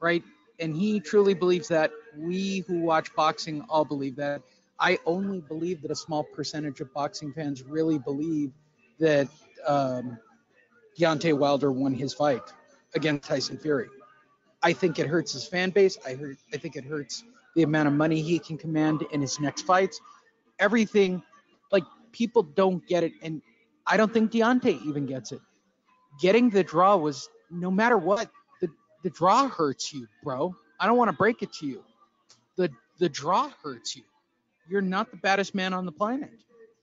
right? And he truly believes that. We who watch boxing all believe that. I only believe that a small percentage of boxing fans really believe that Deontay Wilder won his fight against Tyson Fury. I think it hurts his fan base. I think it hurts the amount of money he can command in his next fights. Everything, like, people don't get it, and I don't think Deontay even gets it. Getting the draw was, no matter what, the draw hurts you, bro. I don't want to break it to you. The draw hurts you. You're not the baddest man on the planet.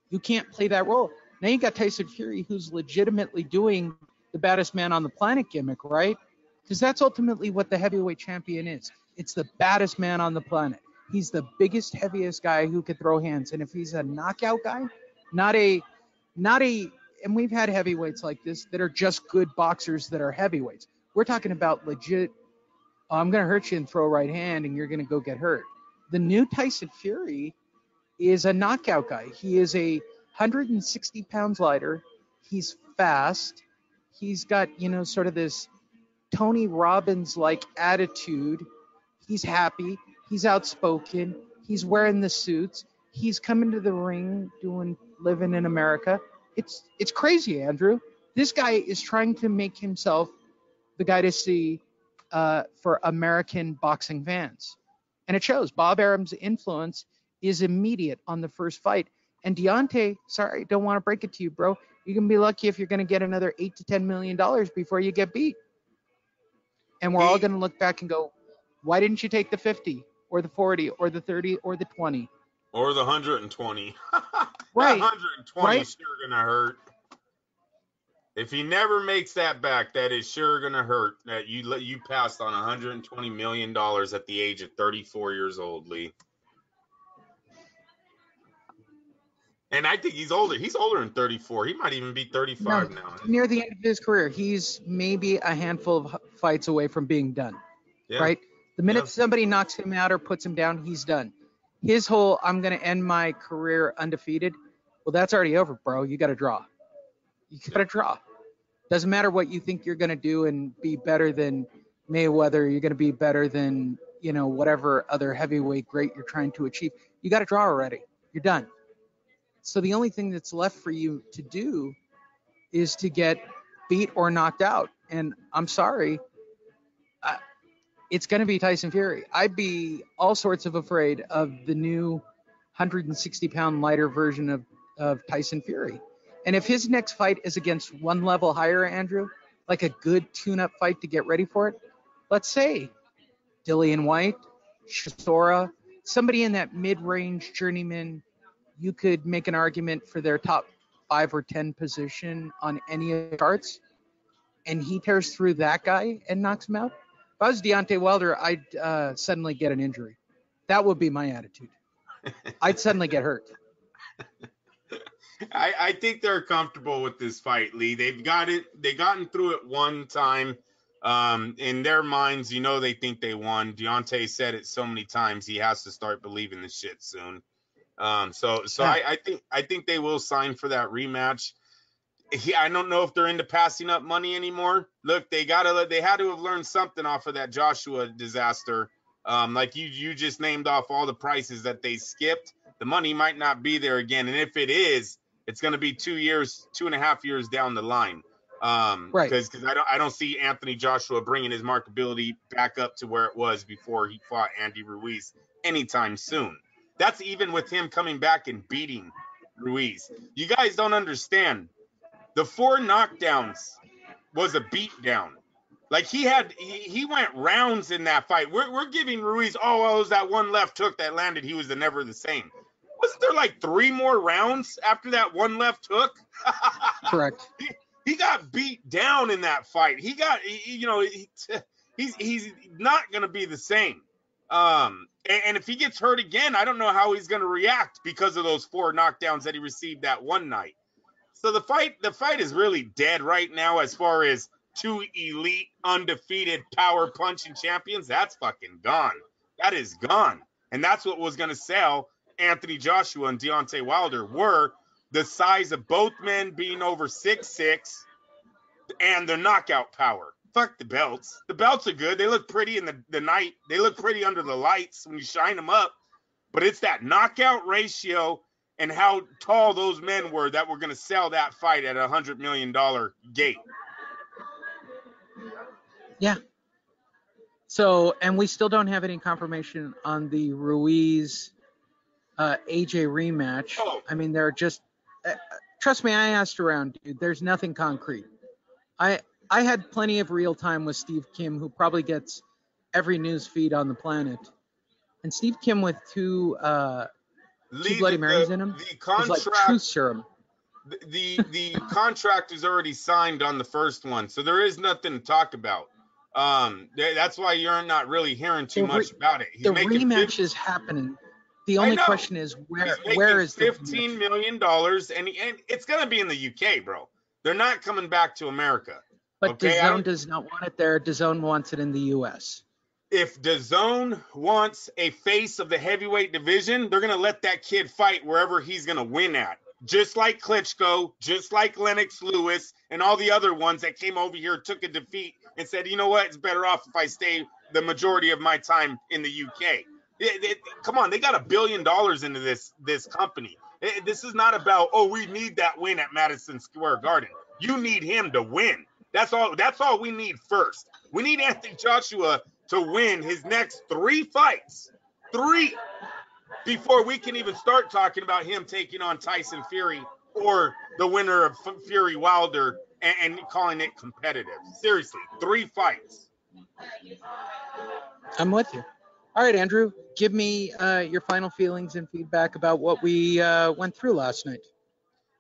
You can't play that role. Now you got Tyson Fury, who's legitimately doing the baddest man on the planet gimmick, right? Because that's ultimately what the heavyweight champion is. It's the baddest man on the planet. He's the biggest, heaviest guy who could throw hands. And if he's a knockout guy, not a, and we've had heavyweights like this that are just good boxers that are heavyweights. We're talking about legit, I'm going to hurt you and throw a right hand and you're going to go get hurt. The new Tyson Fury is a knockout guy. He is a 160 pounds lighter. He's fast. He's got, sort of this Tony Robbins-like attitude. He's happy. He's outspoken. He's wearing the suits. He's coming to the ring living in America. It's crazy, Andrew. This guy is trying to make himself the guy to see for American boxing fans. And it shows. Bob Arum's influence is immediate on the first fight. And Deontay, sorry, don't want to break it to you, bro. You're going to be lucky if you're going to get another $8 to $10 million before you get beat. And we're all going to look back and go, why didn't you take the 50 or the 40 or the 30 or the 20? Or the 120. Right. 120 right? is sure going to hurt. If he never makes that back, that is sure going to hurt. That you passed on $120 million at the age of 34 years old, Lee. And I think he's older. He's older than 34. He might even be 35 now. Near the end of his career, he's maybe a handful of fights away from being done. Yeah. Right? The minute somebody knocks him out or puts him down, he's done. His whole, I'm going to end my career undefeated. Well, that's already over, bro. You got to draw. You got to draw. Doesn't matter what you think you're going to do and be better than Mayweather. You're going to be better than, whatever other heavyweight great you're trying to achieve. You got to draw already. You're done. So the only thing that's left for you to do is to get beat or knocked out. And I'm sorry, it's going to be Tyson Fury. I'd be all sorts of afraid of the new 160-pound lighter version of Tyson Fury. And if his next fight is against one level higher, Andrew, like a good tune-up fight to get ready for it, let's say Dillian White, Chisora, somebody in that mid-range journeyman, you could make an argument for their top 5 or 10 position on any of the charts, and he tears through that guy and knocks him out. If I was Deontay Wilder, I'd suddenly get an injury. That would be my attitude. I'd suddenly get hurt. I think they're comfortable with this fight, Lee. They've gotten through it one time. In their minds, they think they won. Deontay said it so many times he has to start believing this shit soon. I think they will sign for that rematch. I don't know if they're into passing up money anymore. Look, they had to have learned something off of that Joshua disaster. Like you just named off all the prices that they skipped. The money might not be there again, and if it is, it's going to be 2.5 years down the line. Right. Because I don't see Anthony Joshua bringing his marketability back up to where it was before he fought Andy Ruiz anytime soon. That's even with him coming back and beating Ruiz. You guys don't understand. The 4 knockdowns was a beatdown. Like he went rounds in that fight. We're giving Ruiz, it was that one left hook that landed. He was never the same. Wasn't there like 3 more rounds after that one left hook? Correct. He got beat down in that fight. He's not going to be the same. And if he gets hurt again, I don't know how he's going to react because of those 4 knockdowns that he received that one night. So the fight is really dead right now as far as 2 elite, undefeated power punching champions. That's fucking gone. That is gone. And that's what was going to sell Anthony Joshua and Deontay Wilder were the size of both men being over 6'6" and the knockout power. Fuck the belts. The belts are good. They look pretty in the night. They look pretty under the lights when you shine them up. But it's that knockout ratio and how tall those men were that were going to sell that fight at $100 million gate. Yeah. So, and we still don't have any confirmation on the Ruiz AJ rematch. I mean, they're just trust me, I asked around, dude. There's nothing concrete. I had plenty of real time with Steve Kim, who probably gets every news feed on the planet. And Steve Kim with two Bloody Marys in him. The contract, was like truth serum. The contract is already signed on the first one, so there is nothing to talk about. That's why you're not really hearing too much about it. The rematch is happening. The only question is where is the $15 million, and it's gonna be in the UK, bro. They're not coming back to America. But DAZN does not want it there. DAZN wants it in the US. If DAZN wants a face of the heavyweight division, they're gonna let that kid fight wherever he's gonna win at. Just like Klitschko, just like Lennox Lewis, and all the other ones that came over here, took a defeat, and said, you know what, it's better off if I stay the majority of my time in the UK. Come on, they got $1 billion into this company. This is not about, we need that win at Madison Square Garden. You need him to win. That's all we need first. We need Anthony Joshua to win his next 3 fights. 3. Before we can even start talking about him taking on Tyson Fury or the winner of Fury Wilder and calling it competitive. Seriously, 3 fights. I'm with you. All right, Andrew, give me your final feelings and feedback about what we went through last night.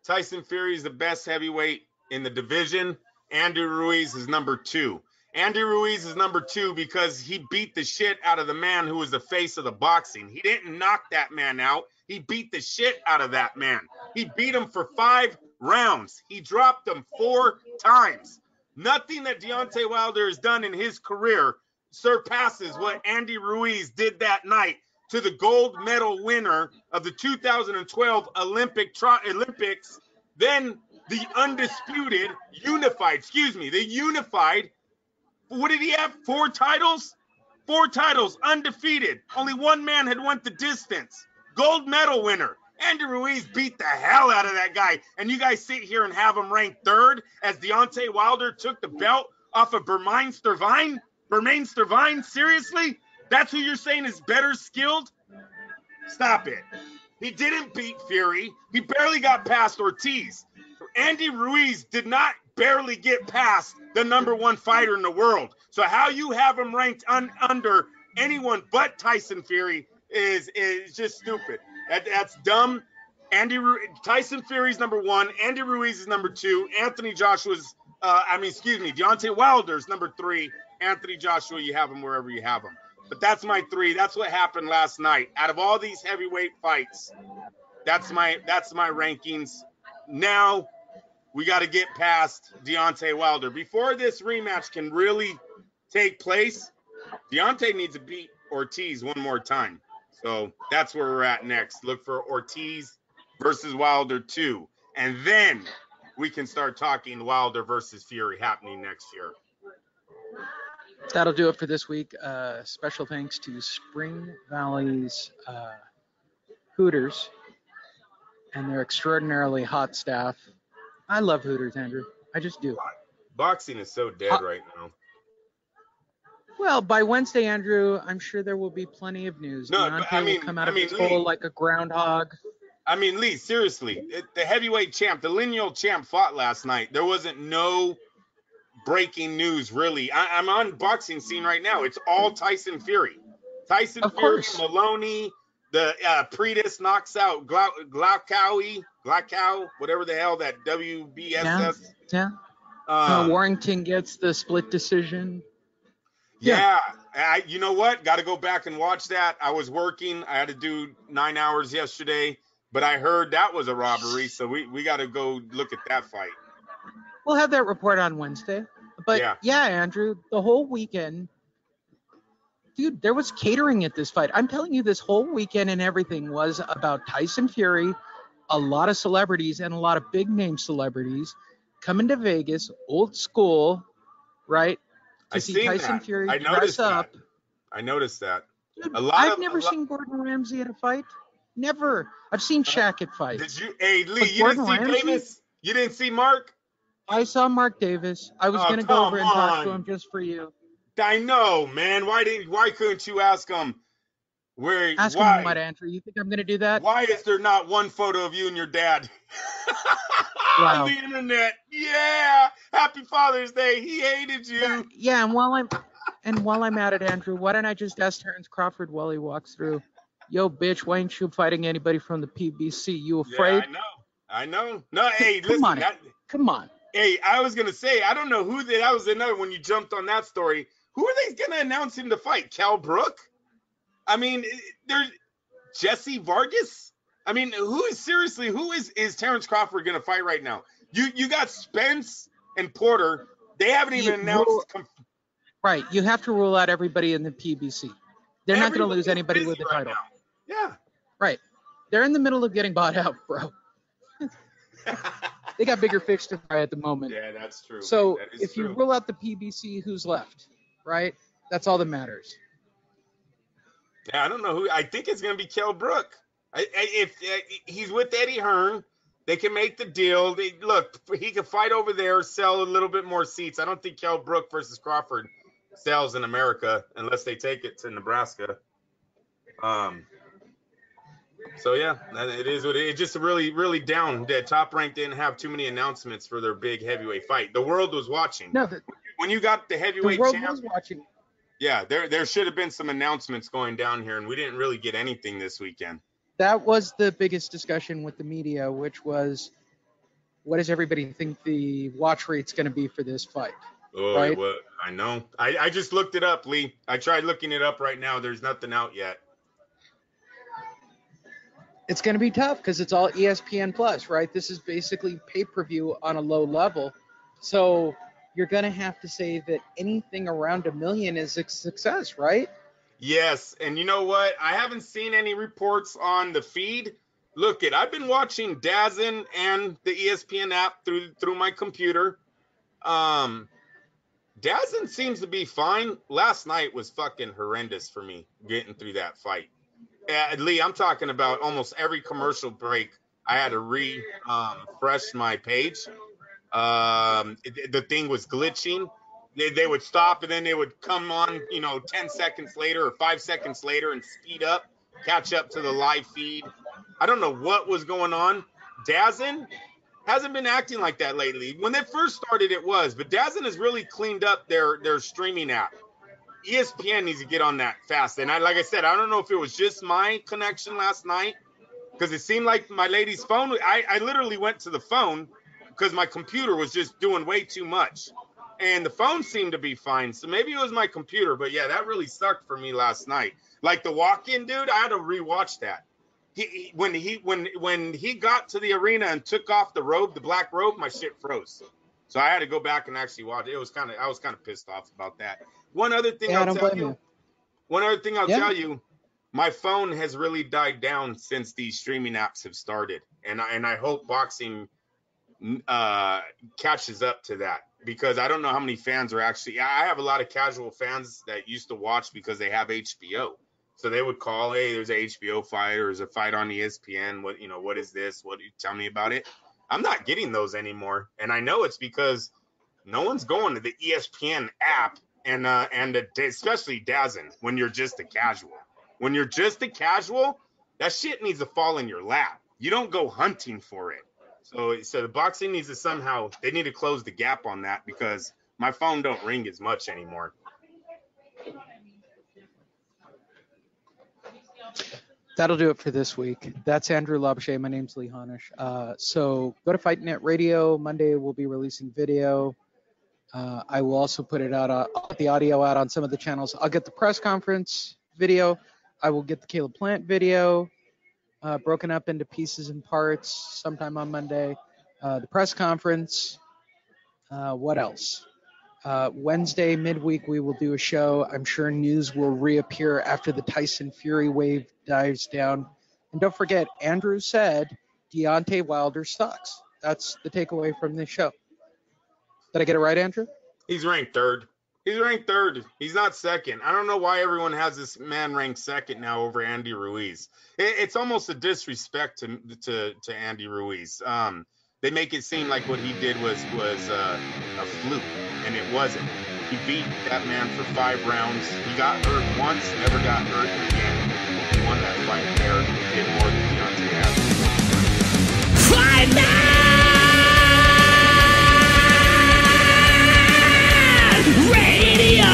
Tyson Fury is the best heavyweight in the division. Andy Ruiz is number 2. Andy Ruiz is number 2 because he beat the shit out of the man who was the face of the boxing. He didn't knock that man out. He beat the shit out of that man. He beat him for 5 rounds. He dropped him 4 times. Nothing that Deontay Wilder has done in his career surpasses what Andy Ruiz did that night to the gold medal winner of the 2012 Olympics, then the undisputed, unified, what did he have? 4 titles? 4 titles, undefeated. Only one man had went the distance. Gold medal winner. Andy Ruiz beat the hell out of that guy. And you guys sit here and have him ranked 3rd as Deontay Wilder took the belt off of Bermain Stervine? Seriously? That's who you're saying is better skilled? Stop it. He didn't beat Fury. He barely got past Ortiz. Andy Ruiz did not barely get past the number 1 fighter in the world. So how you have him ranked under anyone but Tyson Fury is just stupid. That's dumb. Tyson Fury's number 1. Andy Ruiz is number 2. Deontay Wilder's number 3. Anthony Joshua, you have him wherever you have him. But that's my 3. That's what happened last night. Out of all these heavyweight fights, that's my rankings. Now we got to get past Deontay Wilder. Before this rematch can really take place, Deontay needs to beat Ortiz one more time. So that's where we're at next. Look for Ortiz versus Wilder 2. And then we can start talking Wilder versus Fury happening next year. That'll do it for this week. Special thanks to Spring Valley's Hooters and their extraordinarily hot staff. I love Hooters, Andrew. I just do. Boxing is so dead right now. Well, by Wednesday, Andrew, I'm sure there will be plenty of news. No, Deontay will come out of his hole like a groundhog. I mean, Lee, seriously, the heavyweight champ, the lineal champ fought last night. There wasn't no breaking news, really. I'm on boxing scene right now. It's all Tyson Fury. Tyson Fury, Maloney, the Pretis knocks out Glaucao, whatever the hell that WBSS. Yeah. Warrington gets the split decision. Yeah. You know what? Got to go back and watch that. I was working. I had to do 9 hours yesterday, but I heard that was a robbery, so we got to go look at that fight. We'll have that report on Wednesday. But yeah, Andrew, the whole weekend, dude, there was catering at this fight. I'm telling you, this whole weekend and everything was about Tyson Fury, a lot of celebrities and a lot of big name celebrities coming to Vegas, old school, right? To see Tyson Fury dress up. I noticed that. Dude, I've never seen Gordon Ramsay at a fight. Never. I've seen Shaq at fights. Did you? Hey, Lee, you didn't see Davis? You didn't see Mark? I saw Mark Davis. I was going to go over and talk to him just for you. I know, man. Why couldn't you ask him? Ask him what, Andrew? You think I'm going to do that? Why is there not one photo of you and your dad on the internet? Yeah. Happy Father's Day. He hated you. Yeah, and while I'm at it, Andrew, why don't I just ask Terrence Crawford while he walks through? Yo, bitch, why ain't you fighting anybody from the PBC? You afraid? Yeah, I know. No, hey, listen. Come on. Hey, I was going to say, I don't know who that was another when you jumped on that story. Who are they going to announce him to fight? Cal Brook? I mean, there's Jesse Vargas? I mean, who is Terrence Crawford going to fight right now? You got Spence and Porter. They haven't even announced. Right. You have to rule out everybody in the PBC. They're not going to lose anybody with the title. Yeah. Right. They're in the middle of getting bought out, bro. They got bigger fish to fry at the moment. Yeah, that's true. So if you rule out the PBC, who's left? Right? That's all that matters. Yeah, I don't know who. I think it's going to be Kell Brook. If he's with Eddie Hearn, they can make the deal. Look, he can fight over there, sell a little bit more seats. I don't think Kell Brook versus Crawford sells in America unless they take it to Nebraska. So yeah, it is what it's just really, really down. The Top Rank didn't have too many announcements for their big heavyweight fight. The world was watching. No, when you got the heavyweight champ, the world was watching. Yeah, there should have been some announcements going down here, and we didn't really get anything this weekend. That was the biggest discussion with the media, which was, what does everybody think the watch rate's going to be for this fight? Oh, right? Well, I know. I just looked it up, Lee. I tried looking it up right now. There's nothing out yet. It's going to be tough because it's all ESPN Plus, right? This is basically pay-per-view on a low level. So you're going to have to say that anything around $1 million is a success, right? Yes, and you know what? I haven't seen any reports on the feed. Look, I've been watching DAZN and the ESPN app through my computer. DAZN seems to be fine. Last night was fucking horrendous for me getting through that fight. Lee, I'm talking about almost every commercial break. I had to refresh my page. The thing was glitching. They would stop and then they would come on, 10 seconds later or 5 seconds later and speed up, catch up to the live feed. I don't know what was going on. DAZN hasn't been acting like that lately. When they first started, it was, but DAZN has really cleaned up their streaming app. ESPN needs to get on that fast. And like I said, I don't know if it was just my connection last night because it seemed like my lady's phone. I literally went to the phone because my computer was just doing way too much. And the phone seemed to be fine. So maybe it was my computer. But, yeah, that really sucked for me last night. Like the walk-in, dude, I had to rewatch that. When he got to the arena and took off the black robe, my shit froze. So I had to go back and actually watch it. I was kind of pissed off about that. One other thing I'll tell you, my phone has really died down since these streaming apps have started. And I hope boxing catches up to that, because I don't know how many fans are actually. I have a lot of casual fans that used to watch because they have HBO, so they would call, hey, there's an HBO fight, or there's a fight on ESPN. What is this? What do you tell me about it? I'm not getting those anymore, and I know it's because no one's going to the ESPN app and especially DAZN when you're just a casual. When you're just a casual, that shit needs to fall in your lap. You don't go hunting for it. So the boxing needs to somehow, they need to close the gap on that, because my phone don't ring as much anymore. That'll do it for this week. That's Andrew Labuschagne. My name's Lee Honish. So go to Fight Net Radio. Monday we'll be releasing video. I will also put it out, I'll get the audio out on some of the channels. I'll get the press conference video. I will get the Caleb Plant video broken up into pieces and parts sometime on Monday. The press conference. What else? Wednesday, midweek, we will do a show. I'm sure news will reappear after the Tyson Fury wave dies down. And don't forget, Andrew said Deontay Wilder sucks. That's the takeaway from this show. Did I get it right, Andrew? He's ranked third. He's not second. I don't know why everyone has this man ranked second now over Andy Ruiz. It's almost a disrespect to Andy Ruiz. They make it seem like what he did was a fluke, and it wasn't. He beat that man for 5 rounds. He got hurt once, never got hurt again. He won that fight there. He did more than Deontay has. Fight Night Radio!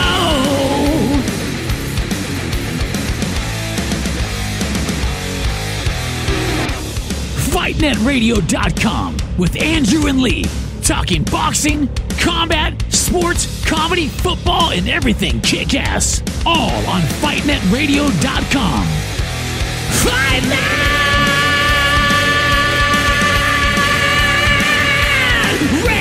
FightNetRadio.com with Andrew and Lee, talking boxing, combat, sports, comedy, football, and everything kick-ass. All on FightNetRadio.com. Fight Night Radio!